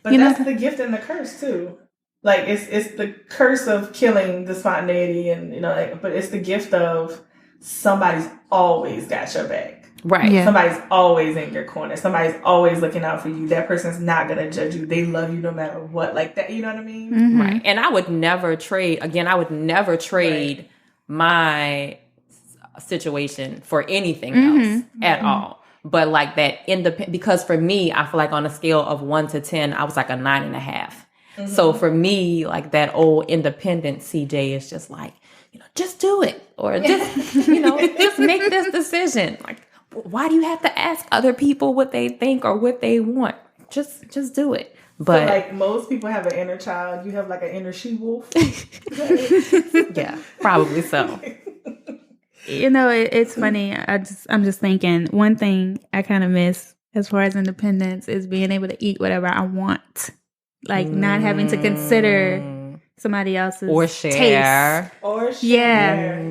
But that's the gift and the curse too. Like it's the curse of killing the spontaneity and but it's the gift of somebody's always got your back. Right. Yeah. Somebody's always in your corner. Somebody's always looking out for you. That person's not gonna judge you. They love you no matter what. Like that, you know what I mean? Mhm. Right. And I would never trade Right. my situation for anything else at all. But like that because for me, I feel like on a scale of 1 to 10, I was like a 9.5. So for me, like that old independent CJ is just like, just do it. Or just, just make this decision. Like, why do you have to ask other people what they think or what they want? Just do it. But so like most people have an inner child. You have like an inner she-wolf. yeah, probably so. It's funny. I'm just thinking one thing I kind of miss as far as independence is being able to eat whatever I want, like not having to consider somebody else's Or share. taste. Or share. Yeah.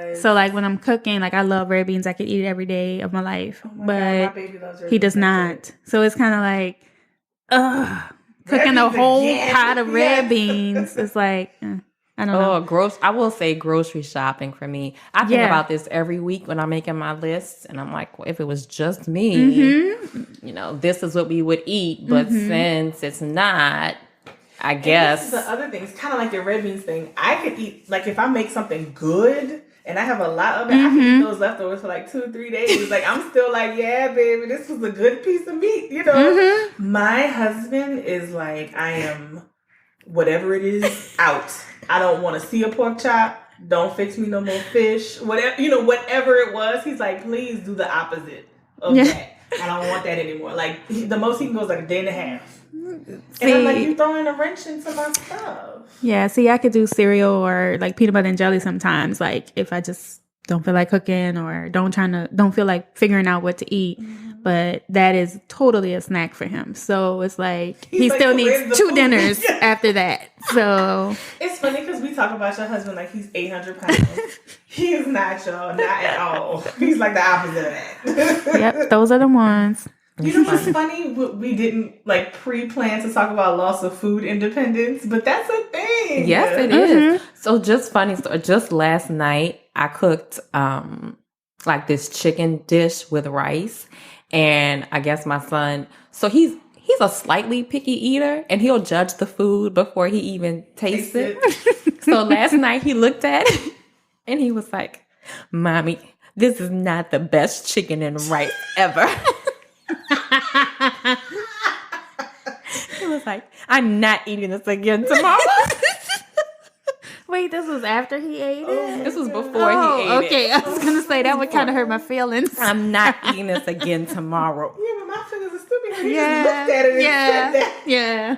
Yes. So like when I'm cooking, like I love red beans. I could eat it every day of my life, Oh my God, but my baby loves red he does beans. not. So it's kind of like, cooking a beans whole again. pot of red Yes. beans. It's like, I don't know. I will say grocery shopping for me. I think Yeah. about this every week when I'm making my lists, and I'm like, well, if it was just me, this is what we would eat. But since it's not, I This guess is the other thing. It's kind of like your red beans thing. I could eat, like, if I make something good and I have a lot of it, I can eat those leftovers for like 2 or 3 days. Like, I'm still like, yeah, baby, this was a good piece of meat, My husband is like, I am, whatever it is, out. I don't want to see a pork chop. Don't fix me no more fish. Whatever it was, he's like, please do the opposite of that. I don't want that anymore. Like, the most he can go is like a day and a half. And I'm like, you throwing a wrench into my stuff. Yeah, see, I could do cereal or like peanut butter and jelly sometimes. Like if I just don't feel like cooking or don't feel like figuring out what to eat. But that is totally a snack for him. So it's like he like, still "Where's needs the 2 food?" dinners after that. So It's funny because we talk about your husband like he's 800 pounds. He is not, y'all. Not at all. He's like the opposite of that. yep, those are the ones. You know what's funny? We didn't like pre-plan to talk about loss of food independence, but that's a thing. yes, it is. So just funny story. Just last night, I cooked like this chicken dish with rice, and I guess my son. So he's a slightly picky eater, and he'll judge the food before he even tastes it. So last night he looked at it, and he was like, "Mommy, this is not the best chicken and rice ever." He was like, "I'm not eating this again tomorrow." Wait, this was after he ate it? This was before he ate okay. it. I was going to say that would kind of hurt my feelings. I'm not eating this again tomorrow. Yeah, but my fingers are still be He just looked at it and said that. Yeah.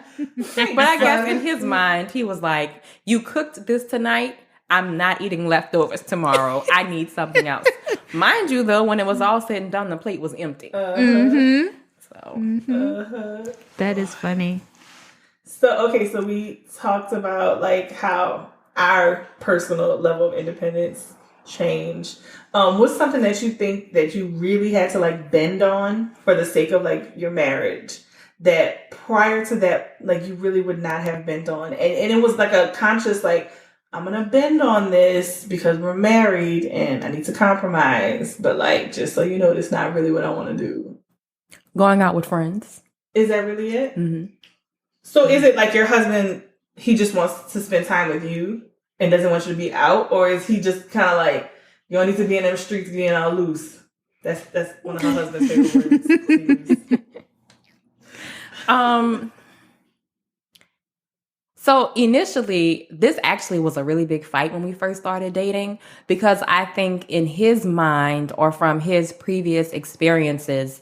But I guess in his mind, he was like, you cooked this tonight. I'm not eating leftovers tomorrow. I need something else. Mind you, though, when it was all said and done, the plate was empty. That is funny. So, okay, so we talked about like how our personal level of independence changed. What's something that you think that you really had to like bend on for the sake of like your marriage that prior to that, like you really would not have bent on? And it was like a conscious, like, I'm going to bend on this because we're married and I need to compromise. But like, just so you know, it's not really what I want to do. Going out with friends. Is that really it? Mm-hmm. So is it like your husband, he just wants to spend time with you and doesn't want you to be out? Or is he just kind of like, you don't need to be in them streets getting all loose? That's one of my husband's favorite words. So initially, this actually was a really big fight when we first started dating, because I think in his mind or from his previous experiences,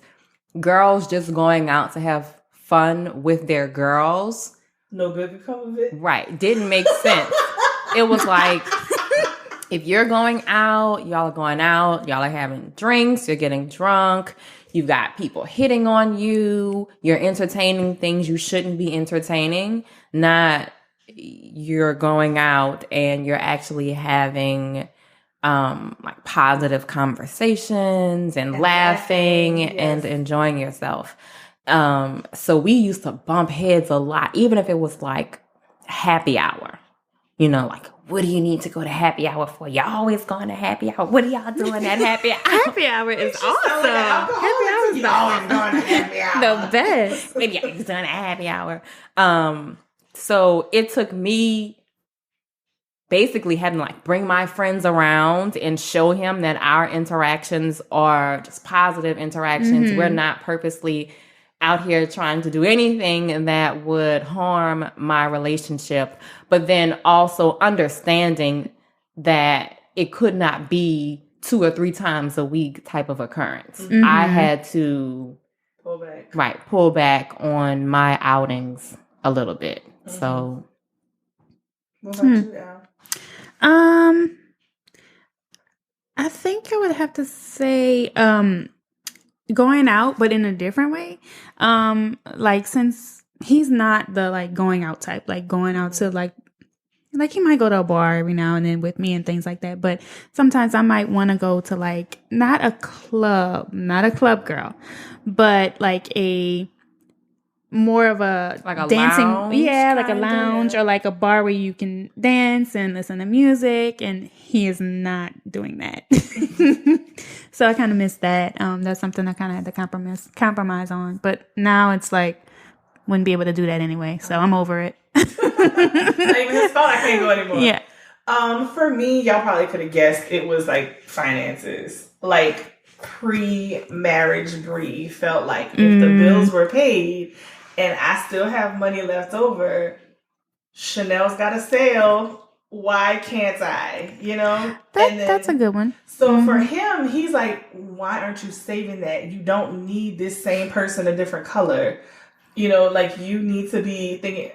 girls just going out to have fun with their girls. No good could come of it. Right. Didn't make sense. It was like, if you're going out, y'all are going out, y'all are having drinks, you're getting drunk, you've got people hitting on you, you're entertaining things you shouldn't be entertaining, not you're going out and you're actually having like positive conversations and laughing yes. and enjoying yourself. So we used to bump heads a lot, even if it was like happy hour, you know, like, what do you need to go to happy hour for? Y'all always going to happy hour. What are y'all doing at happy hour? Happy hour is awesome. Happy hour is always going to happy hour. the best. Maybe y'all just doing a happy hour. So it took me basically having to like bring my friends around and show him that our interactions are just positive interactions. We're not purposely out here trying to do anything that would harm my relationship, but then also understanding that it could not be 2 or 3 times a week type of occurrence. I had to pull back on my outings a little bit. So what about you, Al? I think I would have to say going out, but in a different way. Like, since he's not the like going out type, like going out to like he might go to a bar every now and then with me and things like that, but sometimes I might want to go to like not a club girl, but like a more of a like a dancing lounge, like a lounge or like a bar where you can dance and listen to music, and he is not doing that. So I kind of miss that. That's something I kind of had to compromise on, but now it's like wouldn't be able to do that anyway, so I'm over it. Not even his fault. I can't go anymore. Yeah. For me, y'all probably could have guessed it was like finances. Like pre-marriage Bree felt like if the bills were paid and I still have money left over, Chanel's got a sale. Why can't I? You know? That's a good one. So for him, he's like, why aren't you saving that? You don't need this same person a different color. You know, like you need to be thinking.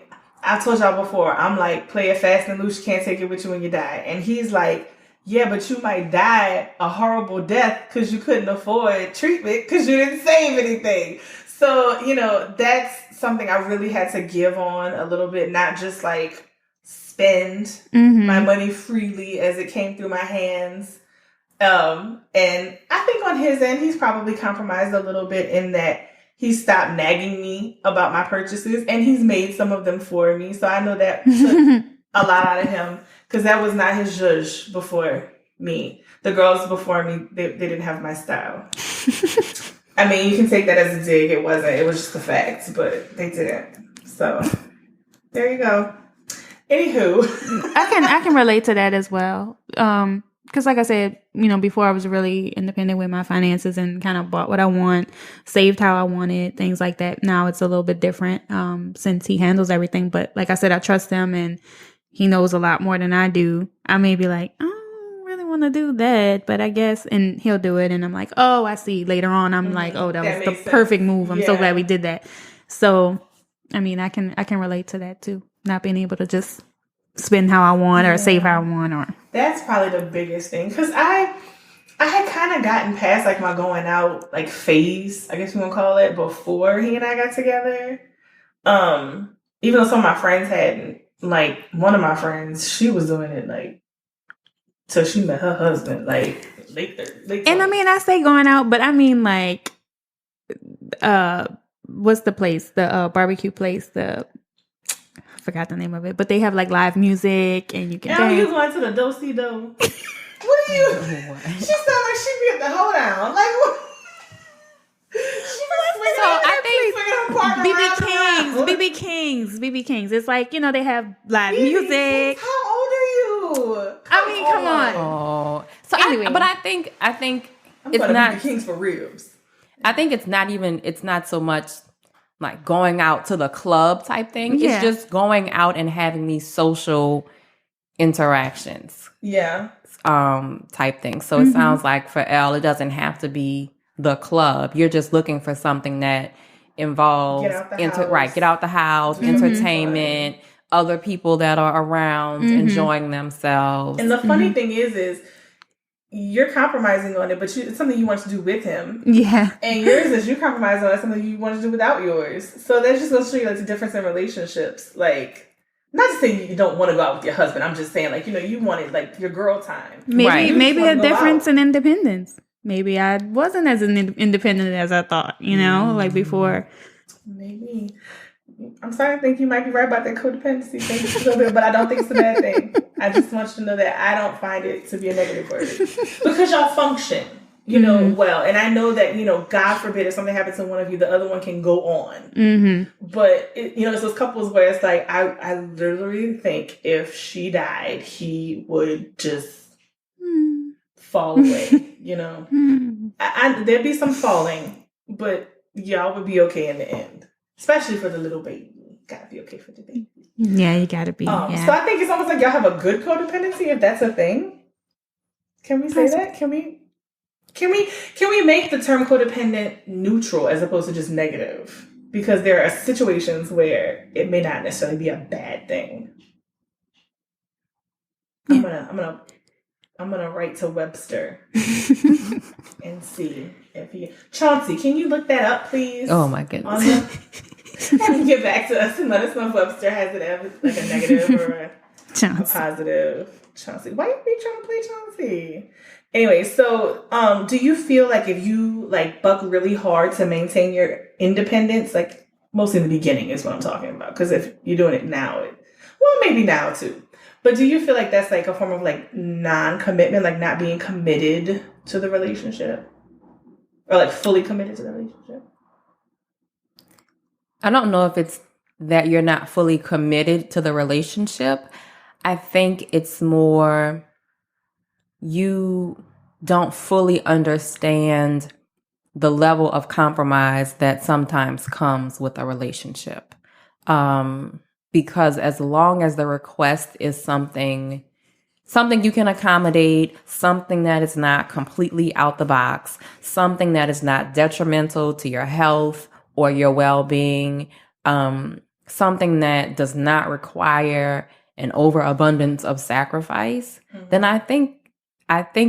I told y'all before, I'm like, play it fast and loose. You can't take it with you when you die. And he's like, yeah, but you might die a horrible death because you couldn't afford treatment because you didn't save anything. So, you know, that's something I really had to give on a little bit, not just like spend my money freely as it came through my hands. And I think on his end, he's probably compromised a little bit in that he stopped nagging me about my purchases and he's made some of them for me. So I know that took a lot out of him because that was not his zhuzh before me. The girls before me, they didn't have my style. I mean, you can take that as a dig. It wasn't. It was just the facts, but they didn't. So there you go. Anywho. I can relate to that as well. Because like I said, you know, before I was really independent with my finances and kind of bought what I want, saved how I wanted, things like that. Now it's a little bit different since he handles everything. But like I said, I trust him and he knows a lot more than I do. I may be like, I don't really want want to do that, but I guess, and he'll do it. And I'm like, oh, I see. Later on, I'm like, oh, that was the perfect move. I'm so glad we did that. So, I mean, I can relate to that too. Not being able to just spend how I want or save how I want. Or that's probably the biggest thing. Because I had kind of gotten past like my going out like phase, I guess you want to call it, before he and I got together. Even though some of my friends hadn't, like one of my friends, she was doing it like till she met her husband, like late 20s. And I mean, I say going out, but I mean like, what's the place? The barbecue place. I forgot the name of it, but they have like live music and you can. Now you going to the do-si-do. What are you? She sound like she be at the hoedown. Like what? BB Kings. It's like, they have live music. How old are you? Come on. Oh, so anyway, I think I'm it's not BB Kings for ribs. I think it's not so much like going out to the club type thing. Yeah. It's just going out and having these social interactions. Yeah. Type thing. So it sounds like for Elle, it doesn't have to be the club. You're just looking for something that involves get out the house, entertainment, other people that are around enjoying themselves. And the funny thing is you're compromising on it, but it's something you want to do with him. Yeah. And yours is you compromise on it, something you want to do without yours. So that just goes to show you like the difference in relationships. Like, not to say you don't want to go out with your husband. I'm just saying, like, you wanted like your girl time. Maybe a difference in independence. Maybe I wasn't as independent as I thought, like before. Maybe. I'm starting to think you might be right about that codependency thing, but I don't think it's a bad thing. I just want you to know that I don't find it to be a negative word. Because y'all function, well. And I know that, God forbid if something happens to one of you, the other one can go on. But, it's those couples where it's like, I literally think if she died, he would just fall away, there'd be some falling, but y'all would be okay in the end. Especially for the little baby. Gotta be okay for the baby. Yeah, you gotta be. So I think it's almost like y'all have a good codependency, if that's a thing. Can we say that? Can we make the term codependent neutral as opposed to just negative? Because there are situations where it may not necessarily be a bad thing. I'm gonna write to Webster and see if he. Chauncey, can you look that up, please? Oh my goodness! Have him get back to us and let us know if Webster has it as like a negative or a positive. Chauncey, why are you trying to play Chauncey? Anyway, so do you feel like if you like buck really hard to maintain your independence, like mostly in the beginning is what I'm talking about, because if you're doing it now, maybe now too. But do you feel like that's like a form of like non-commitment, like not being committed to the relationship? Or like fully committed to the relationship? I don't know if it's that you're not fully committed to the relationship. I think it's more you don't fully understand the level of compromise that sometimes comes with a relationship. Because as long as the request is something you can accommodate, something that is not completely out the box, something that is not detrimental to your health or your well-being, something that does not require an overabundance of sacrifice, then I think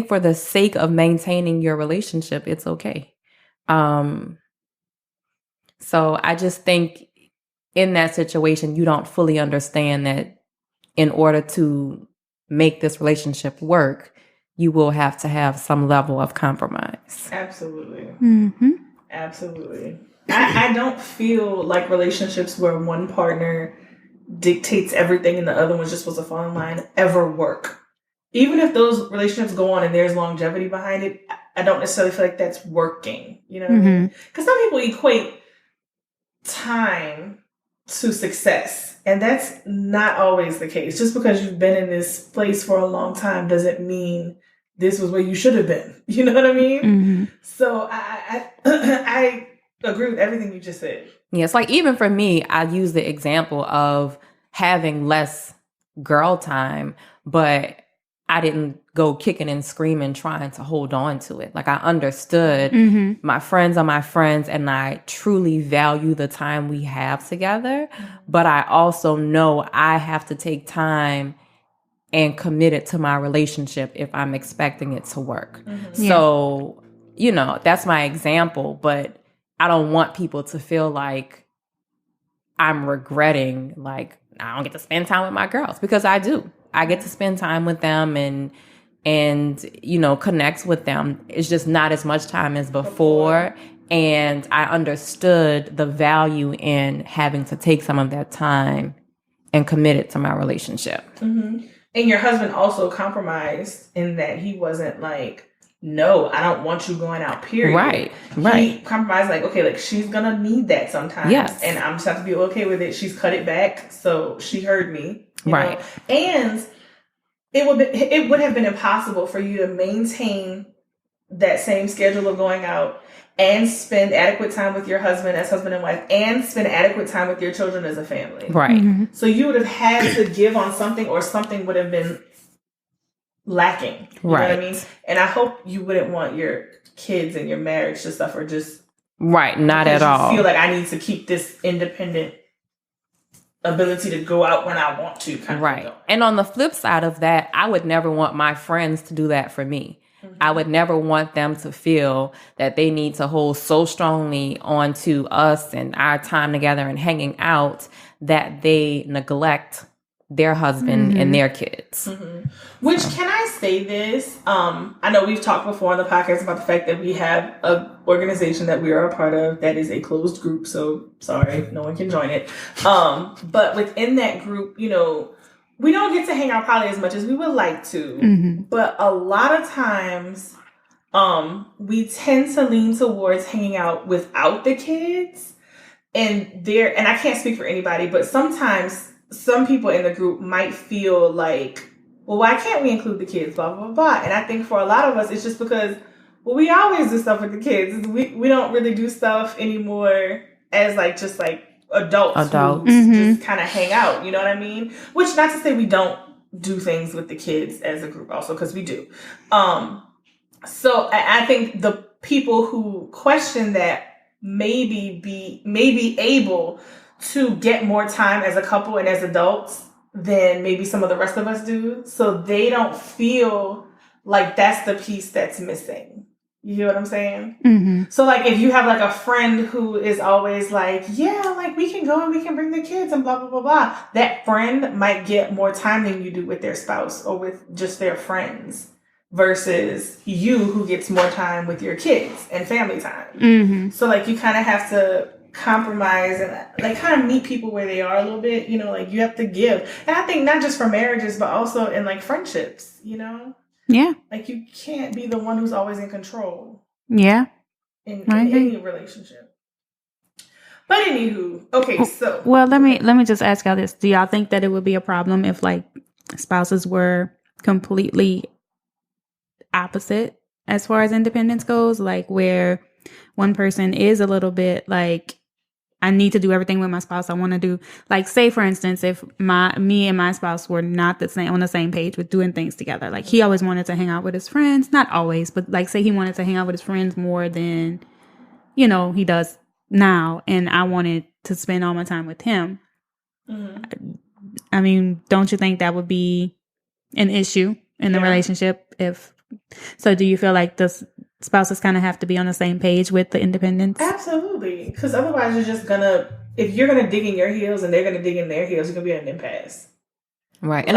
for the sake of maintaining your relationship, it's okay. So I just think in that situation, you don't fully understand that in order to make this relationship work, you will have to have some level of compromise. Absolutely. Absolutely. I don't feel like relationships where one partner dictates everything and the other one's just supposed to fall in line ever work. Even if those relationships go on and there's longevity behind it, I don't necessarily feel like that's working. You know what I mean? Because some people equate time to success, and that's not always the case. Just because you've been in this place for a long time doesn't mean this was where you should have been. You know what I mean? So I agree with everything you just said. Yes, like even for me, I use the example of having less girl time, but I didn't go kicking and screaming, trying to hold on to it. Like I understood my friends are my friends and I truly value the time we have together. But I also know I have to take time and commit it to my relationship if I'm expecting it to work. So, you know, that's my example, but I don't want people to feel like I'm regretting, like, I don't get to spend time with my girls, because I do. I get to spend time with them and you know, connect with them. It's just not as much time as before. And I understood the value in having to take some of that time and commit it to my relationship. And your husband also compromised in that he wasn't like, no, I don't want you going out, period. Right. He compromised like, okay, like she's gonna need that sometimes. Yes. And I'm just have to be okay with it. She's cut it back. So she heard me. You Right. know? And it would have been impossible for you to maintain that same schedule of going out and spend adequate time with your husband as husband and wife and spend adequate time with your children as a family. Right. So you would have had to give on something, or something would have been lacking. You know what I mean? And I hope you wouldn't want your kids and your marriage to suffer just not at all. Feel like I need to keep this independent ability to go out when I want to. Kind of And on the flip side of that, I would never want my friends to do that for me. I would never want them to feel that they need to hold so strongly onto us and our time together and hanging out that they neglect their husband and their kids. Which, can I say this? I know we've talked before on the podcast about the fact that we have an organization that we are a part of that is a closed group. So sorry, no one can join it. But within that group, you know, we don't get to hang out probably as much as we would like to. But a lot of times, we tend to lean towards hanging out without the kids. And I can't speak for anybody, but sometimes some people in the group might feel like, well, why can't we include the kids, blah, blah, blah. And I think for a lot of us, it's just because, well, we always do stuff with the kids. We don't really do stuff anymore as like, just like adults. Who just kind of hang out. You know what I mean? Which, not to say we don't do things with the kids as a group also, because we do. So I think the people who question that may be able to get more time as a couple and as adults than maybe some of the rest of us do. So they don't feel like that's the piece that's missing. You hear what I'm saying? So like if you have like a friend who is always like, yeah, like we can go and we can bring the kids and blah, blah, blah, blah. That friend might get more time than you do with their spouse or with just their friends versus you who gets more time with your kids and family time. So like you kind of have to compromise and like kind of meet people where they are a little bit, you know, like you have to give. And I think not just for marriages, but also in like friendships, you know? Yeah. Like you can't be the one who's always in control. Yeah. In any relationship. But anywho, okay, so. Well, let me just ask y'all this. Do y'all think that it would be a problem if like spouses were completely opposite as far as independence goes? Like where one person is a little bit like, I need to do everything with my spouse. I want to do, like, say for instance, if me and my spouse were not on the same page with doing things together. Like he always wanted to hang out with his friends, not always, but like say he wanted to hang out with his friends more than, you know, he does now. And I wanted to spend all my time with him. I mean, don't you think that would be an issue in the relationship? So do you feel like the spouses kind of have to be on the same page with the independence? Absolutely. Because otherwise you're just if you're going to dig in your heels and they're going to dig in their heels, you're going to be at an impasse. Right.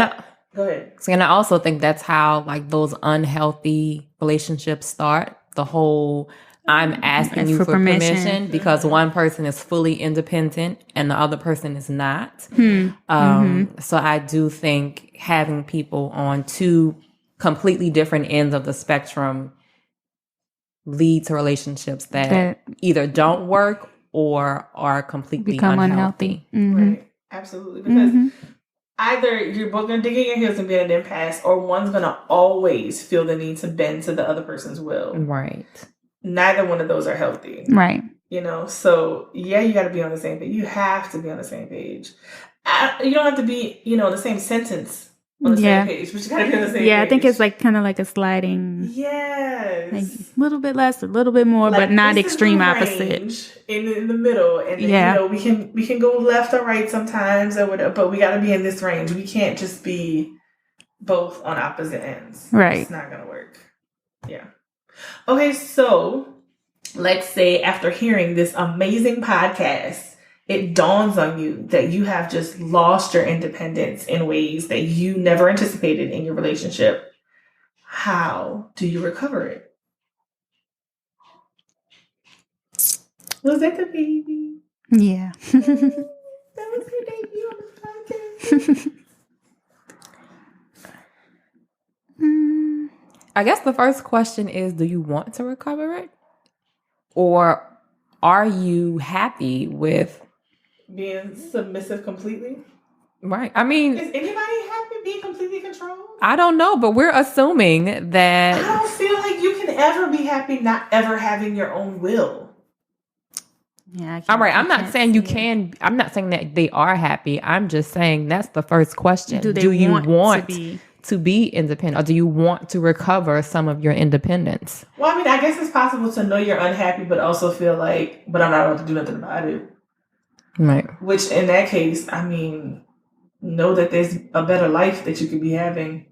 Go ahead. And I also think that's how like those unhealthy relationships start. The whole I'm asking you for permission because one person is fully independent and the other person is not. So I do think having people on two completely different ends of the spectrum lead to relationships that either don't work or are completely become unhealthy. Right. Absolutely. Because either you're both going to dig in your heels and be at an impasse, or one's going to always feel the need to bend to the other person's will. Right. Neither one of those are healthy. Right. You know, so yeah, you got to be on the same page. You have to be on the same page. You don't have to be, you know, in the same sentence on the same page. But you gotta be on the same page. I think it's like kind of like a sliding. Yes. Like a little bit less, a little bit more, like, but not extreme opposite. In the middle. And then, you know, we can go left or right sometimes or whatever, but we gotta be in this range. We can't just be both on opposite ends. Right. It's not gonna work. Yeah. Okay, so let's say after hearing this amazing podcast, it dawns on you that you have just lost your independence in ways that you never anticipated in your relationship. How do you recover it? Was that the baby? Yeah. That was your baby on the podcast. I guess the first question is, do you want to recover it? Or are you happy with being submissive completely? Right. I mean, is anybody happy being completely controlled? I don't know, but we're assuming that. I don't feel like you can ever be happy not ever having your own will. Yeah. All right. I'm not saying you can. I'm not saying that they are happy. I'm just saying that's the first question. Do you want to be independent, or do you want to recover some of your independence? Well, I mean, I guess it's possible to know you're unhappy, but also feel like, but I'm not able to do nothing about it. Right. Which in that case, I mean, know that there's a better life that you could be having.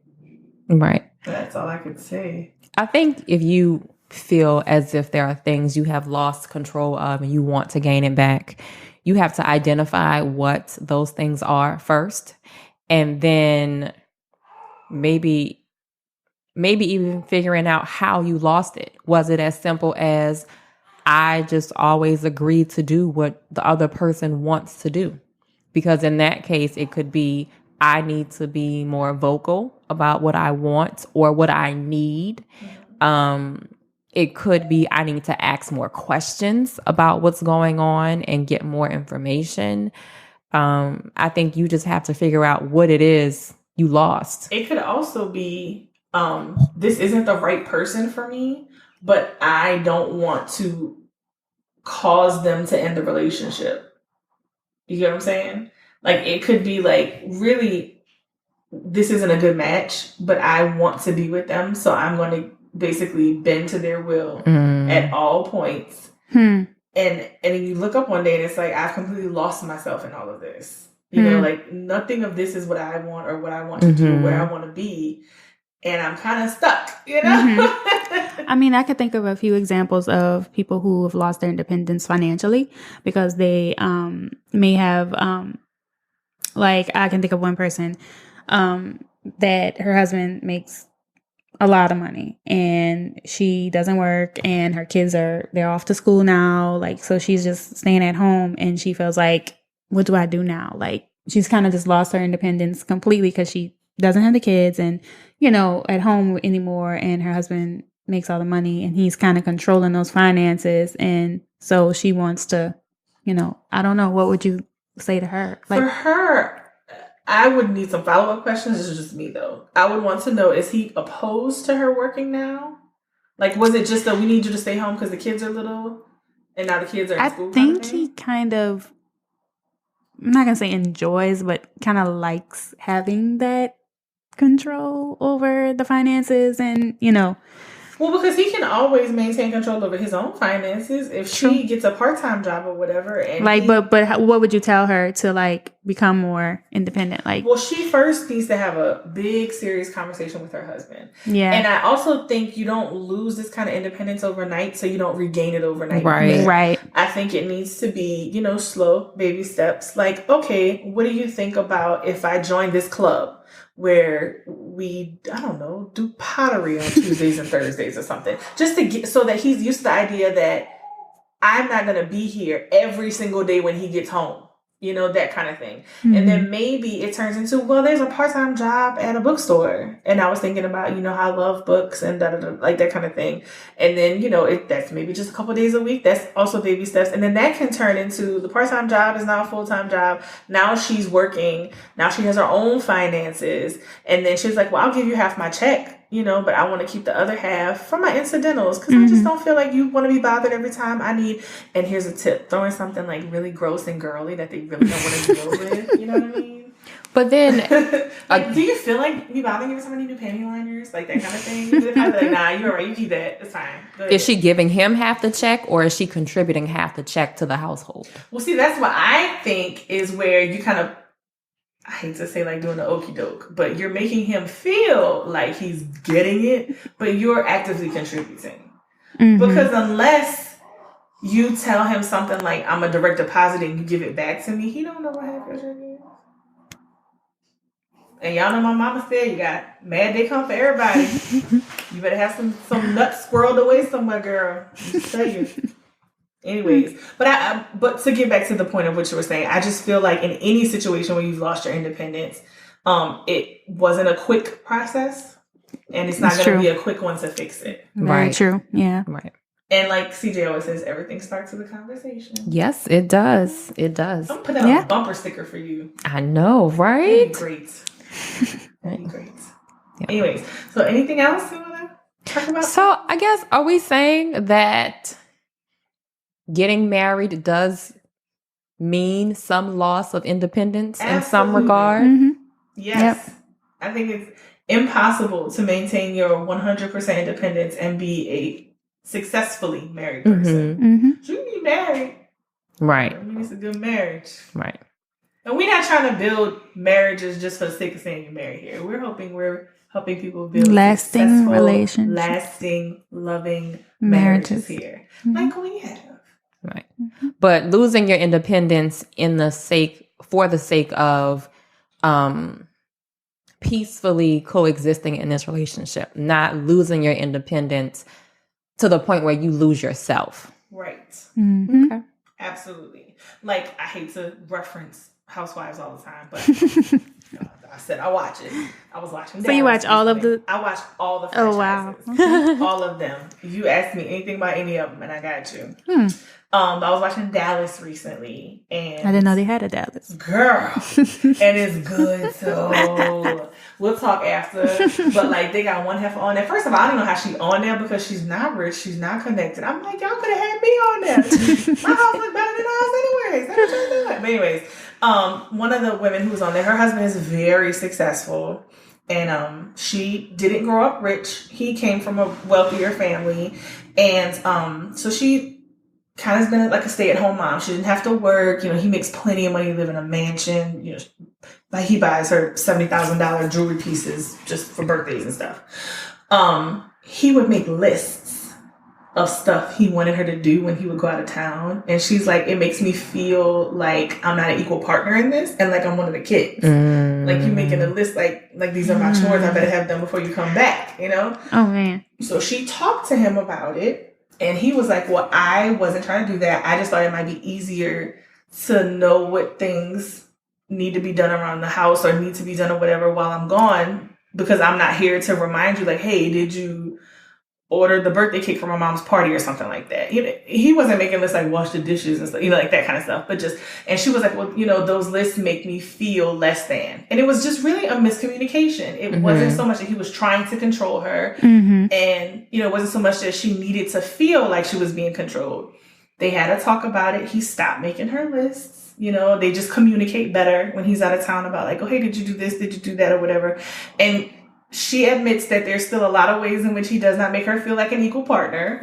Right. That's all I could say. I think if you feel as if there are things you have lost control of and you want to gain it back, you have to identify what those things are first. And then maybe even figuring out how you lost it. Was it as simple as, I just always agree to do what the other person wants to do? Because in that case, it could be, I need to be more vocal about what I want or what I need. It could be, I need to ask more questions about what's going on and get more information. I think you just have to figure out what it is you lost. It could also be, this isn't the right person for me, but I don't want to cause them to end the relationship. You get what I'm saying? Like, it could be like, really, this isn't a good match, but I want to be with them, so I'm going to basically bend to their will at all points. And you look up one day and it's like, I've completely lost myself in all of this. You know, like, nothing of this is what I want or what I want to do, where I want to be. And I'm kind of stuck, you know? I mean, I could think of a few examples of people who have lost their independence financially because they may have, like, I can think of one person that her husband makes a lot of money and she doesn't work and her kids they're off to school now. Like, so she's just staying at home and she feels like, what do I do now? Like, she's kind of just lost her independence completely because she doesn't have the kids and, you know, at home anymore, and her husband makes all the money and he's kind of controlling those finances. And so she wants to, you know, I don't know, what would you say to her? Like, for her, I would need some follow-up questions. This is just me though. I would want to know, is he opposed to her working now? Like, was it just that we need you to stay home because the kids are little and now the kids are in school? I think he kind of, I'm not going to say enjoys, but kind of likes having that control over the finances and, you know. Well, because he can always maintain control over his own finances if she gets a part-time job or whatever. And like, but what would you tell her to, like, become more independent? Like, well, she first needs to have a big, serious conversation with her husband. Yeah. And I also think you don't lose this kind of independence overnight, so you don't regain it overnight. Right. I think it needs to be, you know, slow, baby steps. Like, okay, what do you think about if I join this club where we, I don't know, do pottery on Tuesdays and Thursdays or something, just to get, so that he's used to the idea that I'm not going to be here every single day when he gets home. You know, that kind of thing. And then maybe it turns into, well, there's a part-time job at a bookstore. And I was thinking about, you know, how I love books and like that kind of thing. And then, you know, that's maybe just a couple days a week. That's also baby steps. And then that can turn into the part-time job is now a full-time job. Now she's working. Now she has her own finances. And then she's like, well, I'll give you half my check. You know, but I want to keep the other half for my incidentals because I just don't feel like you want to be bothered every time I need. And here's a tip: throwing something like really gross and girly that they really don't want to deal with. You know what I mean? But then, like, do you feel like you bother giving somebody new panty liners, like that kind of thing? I'd be like, nah, you're right. You keep that. It's fine. Is she giving him half the check, or is she contributing half the check to the household? Well, see, that's what I think is where you kind of, I hate to say like doing the okie doke, but you're making him feel like he's getting it, but you're actively contributing. Mm-hmm. Because unless you tell him something like, I'm a direct deposit and you give it back to me, he don't know what half your check is. And y'all know my mama said you got mad day come for everybody. You better have some nuts squirreled away somewhere, girl. Just tell you. Anyways, but to get back to the point of what you were saying, I just feel like in any situation where you've lost your independence, it wasn't a quick process, and it's not going to be a quick one to fix it. Very true. Yeah. Right. And like CJ always says, everything starts with a conversation. Yes, it does. It does. I'm putting out a bumper sticker for you. I know, right? That'd be great. That'd be great. Yeah. Anyways, so anything else you want to talk about? So I guess, are we saying that getting married does mean some loss of independence in some regard? Mm-hmm. Yes. Yep. I think it's impossible to maintain your 100% independence and be a successfully married person. Mm-hmm. So you can be married. Right. I mean, it's a good marriage. Right. And we're not trying to build marriages just for the sake of saying you're married here. We're helping people build lasting relationships, lasting, loving marriages here. Mm-hmm. Like we have. Right. But losing your independence for the sake of peacefully coexisting in this relationship, not losing your independence to the point where you lose yourself. Right. Mm-hmm. Okay. Absolutely. Like, I hate to reference Housewives all the time, but I said I watch it. I was watching. So you watch all of the? I watched all the franchises. Oh wow! All of them. You asked me anything about any of them, and I got you. I was watching Dallas recently, and I didn't know they had a Dallas. Girl, and it's good. So we'll talk after. But like, they got one heifer on there. First of all, I don't know how she's on there because she's not rich. She's not connected. I'm like, y'all could have had me on there. My house look better than ours, anyways. That's what y'all doing. But anyways. One of the women who was on there, her husband is very successful, and she didn't grow up rich. He came from a wealthier family, and so she kind of has been like a stay-at-home mom. She didn't have to work. You know, he makes plenty of money to live in a mansion. You know, like he buys her $70,000 jewelry pieces just for birthdays and stuff. He would make lists of stuff he wanted her to do when he would go out of town. And she's like, it makes me feel like I'm not an equal partner in this and like I'm one of the kids. Like you making a list like these are my chores, I better have them before you come back, you know? Oh man. So she talked to him about it and he was like, well, I wasn't trying to do that. I just thought it might be easier to know what things need to be done around the house or need to be done or whatever while I'm gone, because I'm not here to remind you like, hey, did you order the birthday cake for my mom's party or something like that. You know, he wasn't making lists like wash the dishes and stuff, you know, like that kind of stuff. But and she was like, well, you know, those lists make me feel less than. And it was just really a miscommunication. It wasn't so much that he was trying to control her. And, you know, it wasn't so much that she needed to feel like she was being controlled. They had a talk about it. He stopped making her lists. You know, they just communicate better when he's out of town about like, oh, hey, did you do this? Did you do that? Or whatever. And she admits that there's still a lot of ways in which he does not make her feel like an equal partner,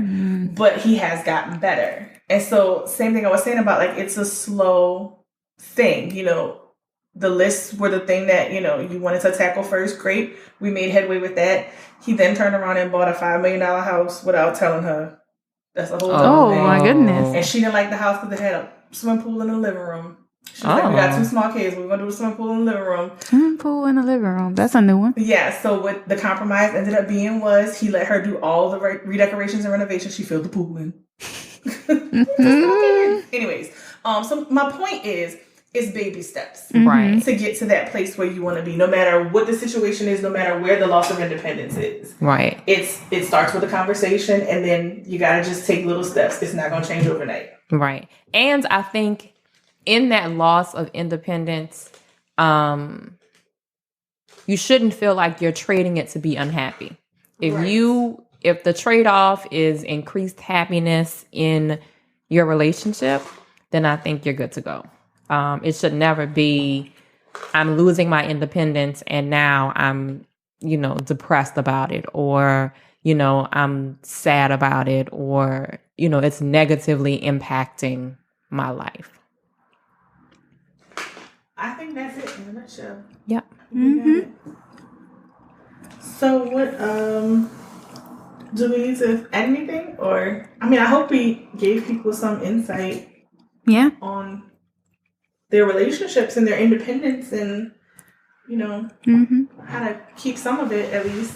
but he has gotten better. And so same thing I was saying about like, it's a slow thing, you know, the lists were the thing that, you know, you wanted to tackle first. Great. We made headway with that. He then turned around and bought a $5 million house without telling her. That's a whole other thing. My goodness. And she didn't like the house because it had a swimming pool in the living room. She was like, we got 2 small kids. We're going to do a swimming pool in the living room. Swimming pool in the living room. That's a new one. Yeah. So what the compromise ended up being was he let her do all the redecorations and renovations. She filled the pool in. Anyways, so my point is, it's baby steps. Right. To get to that place where you want to be, no matter what the situation is, no matter where the loss of independence is. Right. It starts with a conversation and then you got to just take little steps. It's not going to change overnight. Right. And I think in that loss of independence, you shouldn't feel like you're trading it to be unhappy. If the trade-off is increased happiness in your relationship, then I think you're good to go. It should never be I'm losing my independence and now I'm, depressed about it, or, I'm sad about it, or, it's negatively impacting my life. I think that's it in a nutshell. Yep. Mm-hmm. So what, do we need to add anything? Or, I hope we gave people some insight Yeah. on their relationships and their independence and, how to keep some of it at least.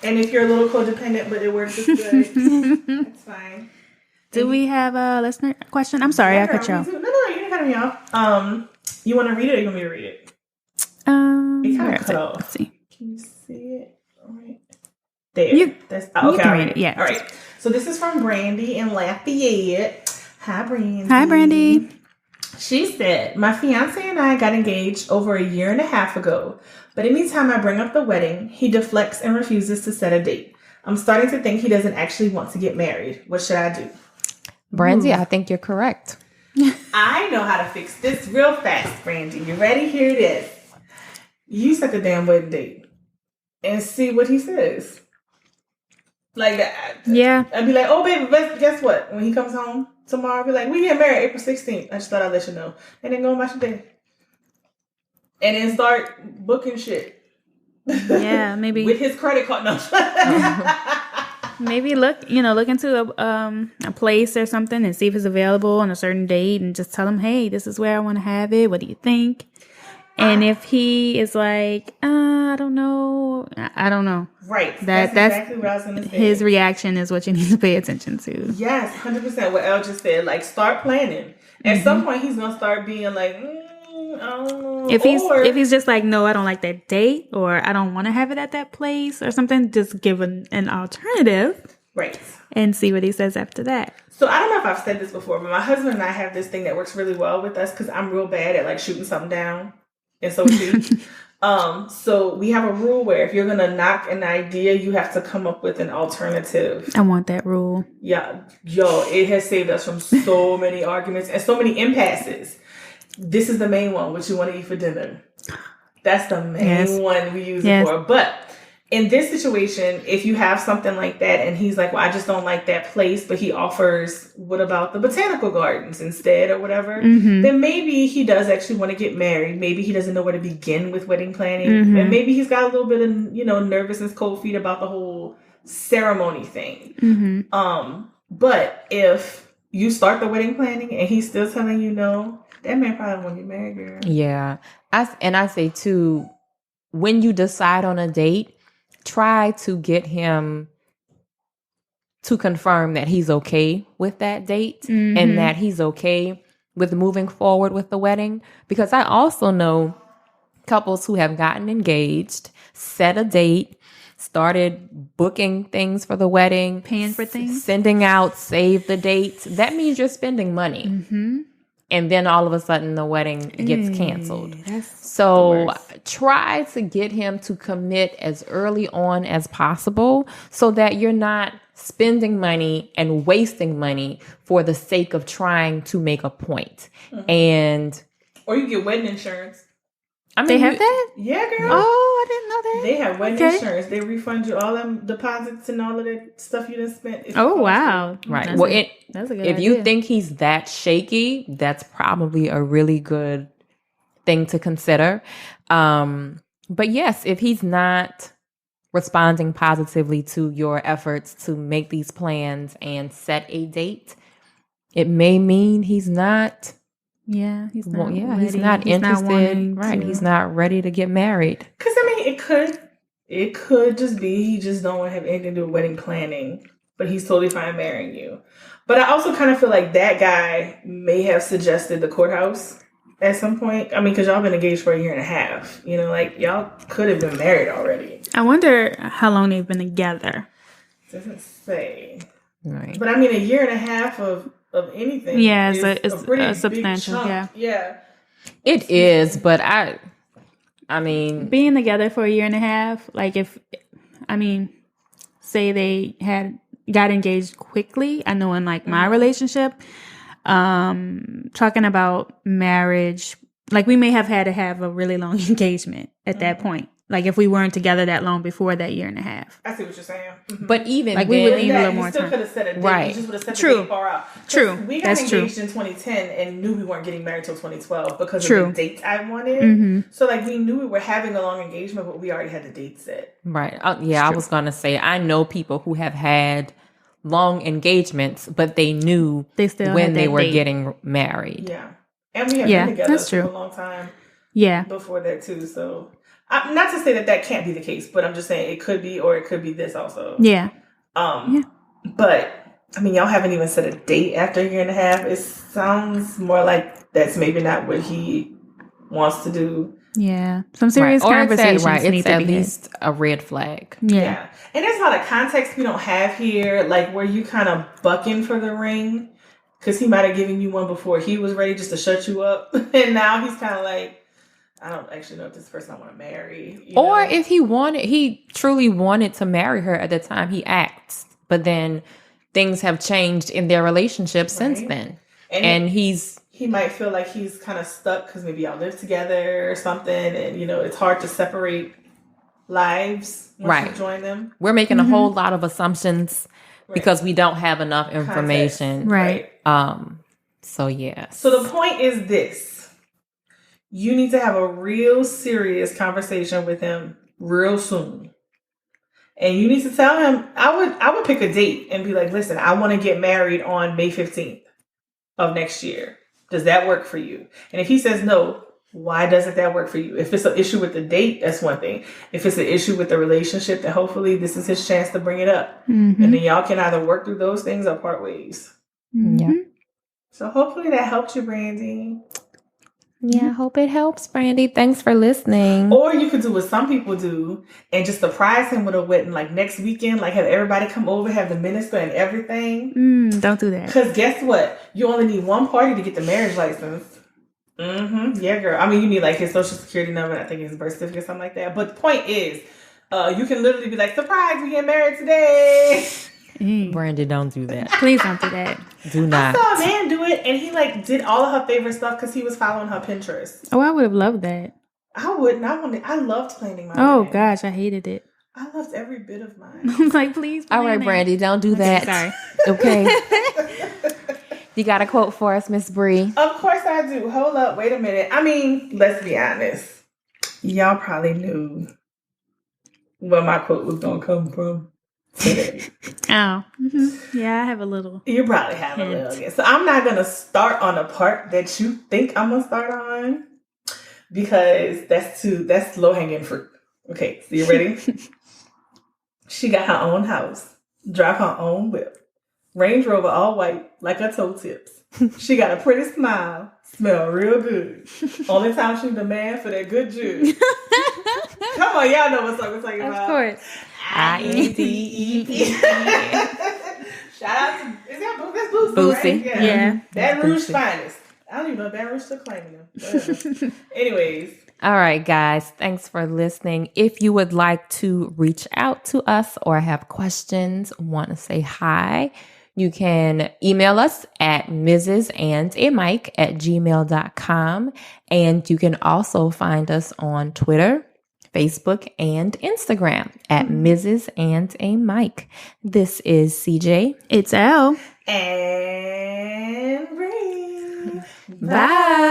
And if you're a little codependent, but it works just good, that's fine. Do we have a listener question? I'm sorry, I cut you off. No, you didn't cut me off. You want to read it or you want me to read it? It kind of cut off. Let's see. Can you see it? All right. There. You okay. can read it, yeah. All right. So this is from Brandy in Lafayette. Hi, Brandy. Hi, Brandy. She said, my fiance and I got engaged over a year and a half ago, but anytime I bring up the wedding, he deflects and refuses to set a date. I'm starting to think he doesn't actually want to get married. What should I do? Brandy, I think you're correct. I know how to fix this real fast, Brandy. You ready? Here it is. You set the damn wedding date and see what he says. Like that. Yeah. I'd be like, oh, baby, guess what? When he comes home tomorrow, I'll be like, we get married April 16th. I just thought I'd let you know. And then go about your day. And then start booking shit. Yeah, maybe. With his credit card. No. Maybe look into a place or something and see if it's available on a certain date and just tell him, hey, this is where I want to have it. What do you think? And if he is like, I don't know. Right. That's exactly what I was going to say. His reaction is what you need to pay attention to. Yes, 100% what Elle just said. Like, start planning. At some point, he's going to start being like, I don't know. If he's just like, no, I don't like that date, or I don't want to have it at that place or something, just give an alternative. Right. And see what he says after that. So I don't know if I've said this before, but my husband and I have this thing that works really well with us because I'm real bad at like shooting something down. And so is he. So we have a rule where if you're going to knock an idea, you have to come up with an alternative. I want that rule. Yeah. Yo, it has saved us from so many arguments and so many impasses. This is the main one, what you want to eat for dinner. That's the main one we use it for. But in this situation, if you have something like that and he's like, well, I just don't like that place, but he offers, what about the botanical gardens instead or whatever, then maybe he does actually want to get married. Maybe he doesn't know where to begin with wedding planning. And maybe he's got a little bit of, nervousness, cold feet about the whole ceremony thing. But if you start the wedding planning and he's still telling you no, that man probably won't get married, girl. Yeah. I say too, when you decide on a date, try to get him to confirm that he's okay with that date and that he's okay with moving forward with the wedding. Because I also know couples who have gotten engaged, set a date, started booking things for the wedding, paying for things, sending out save the dates. That means you're spending money. And then all of a sudden the wedding gets canceled. So try to get him to commit as early on as possible so that you're not spending money and wasting money for the sake of trying to make a point. Or you get wedding insurance. They have that? Yeah, girl. Oh, I didn't know that. They have wedding insurance. They refund you all them deposits and all of that stuff you done spent. Oh, wow. Right. That's a good if idea. you think he's that shaky, that's probably a really good thing to consider. But yes, if he's not responding positively to your efforts to make these plans and set a date, it may mean he's not... he's not he's not interested. Right. He's not ready to get married. Because, it could just be he just don't want to have anything to do with wedding planning, but he's totally fine marrying you. But I also kind of feel like that guy may have suggested the courthouse at some point. Because y'all been engaged for a year and a half. Y'all could have been married already. I wonder how long they've been together. Doesn't say. Right. But a year and a half of anything. Yeah, it's a pretty substantial. Big chunk. Yeah. It is, but being together for a year and a half, like say they got engaged quickly. I know in like my relationship, talking about marriage like we may have had to have a really long engagement at that point. Like if we weren't together that long before that year and a half. I see what you're saying. Mm-hmm. But even like then, we would need a little more you still time. could have set a date. Right. You just would have set True. the date far out. True. We got That's engaged true. in 2010 and knew we weren't getting married till 2012 because True. of the date I wanted. Mm-hmm. So like we knew we were having a long engagement, but we already had the date set. right. I was going to say, I know people who have had long engagements, but they knew They still when had they that were date. getting married. Yeah. And we had Yeah, been together that's for true. a long time Yeah. before that too. So not to say that can't be the case, but I'm just saying it could be, or it could be this also. Yeah. But I mean, y'all haven't even set a date after a year and a half. It sounds more like that's maybe not what he wants to do. Yeah. Some serious conversations need It's to at be least a red flag. had. Yeah. And there's a lot of context we don't have here, like where you kind of bucking for the ring, because he might have given you one before he was ready just to shut you up, and now he's kind of like, I don't actually know if this person I want to marry. You Or know? if he truly wanted to marry her at the time he asked, but then things have changed in their relationship since then. And he might feel like he's kind of stuck because maybe y'all live together or something, and it's hard to separate lives once you join them. We're making a whole lot of assumptions because we don't have enough information. Right. So yeah. So the point is this. You need to have a real serious conversation with him real soon. And you need to tell him, I would pick a date and be like, listen, I want to get married on May 15th of next year. Does that work for you? And if he says no, why doesn't that work for you? If it's an issue with the date, that's one thing. If it's an issue with the relationship, then hopefully this is his chance to bring it up. Mm-hmm. And then y'all can either work through those things or part ways. Yeah. So hopefully that helped you, Brandy. Yeah, I hope it helps, Brandy. Thanks for listening. Or you could do what some people do and just surprise him with a wedding, like next weekend, like have everybody come over, have the minister and everything. Don't do that. Because guess what? You only need one party to get the marriage license. Mm-hmm. Yeah, girl. I mean, you need like his social security number, I think his birth certificate, something like that. But the point is, you can literally be like, surprise, we get married today. Brandy, don't do that. Please don't do that. Do not. I saw a man do it, and he like did all of her favorite stuff because he was following her Pinterest. Oh, I would have loved that. I wouldn't. I loved planning my Oh, wedding. gosh. I hated it. I loved every bit of mine. I was like, please. All right, plan it. Brandy, don't do that. Sorry. Okay. You got a quote for us, Miss Bree? Of course I do. Hold up. Wait a minute. I mean, let's be honest. Y'all probably knew where my quote was going to come from today. Oh. Mm-hmm. Yeah, I have a little. You probably have a little. Yeah. So I'm not going to start on the part that you think I'm going to start on because that's low-hanging fruit. Okay, so you ready? She got her own house, drive her own whip, Range Rover all white like her toe tips. She got a pretty smile, smell real good. Only time she the man for that good juice. Come on, y'all know what song we're talking about. Of course. INDEP. Shout out to that's Boosie, Boosie. right? Yeah. Baton Rouge Boosie. finest. I don't even know if Baton Rouge still claiming them. Whatever. Anyways. All right, guys. Thanks for listening. If you would like to reach out to us or have questions, want to say hi, you can email us at mrsandamike@gmail.com. And you can also find us on Twitter, Facebook, and Instagram at Mrs. and a Mike. This is CJ. It's L. And Ray. Bye.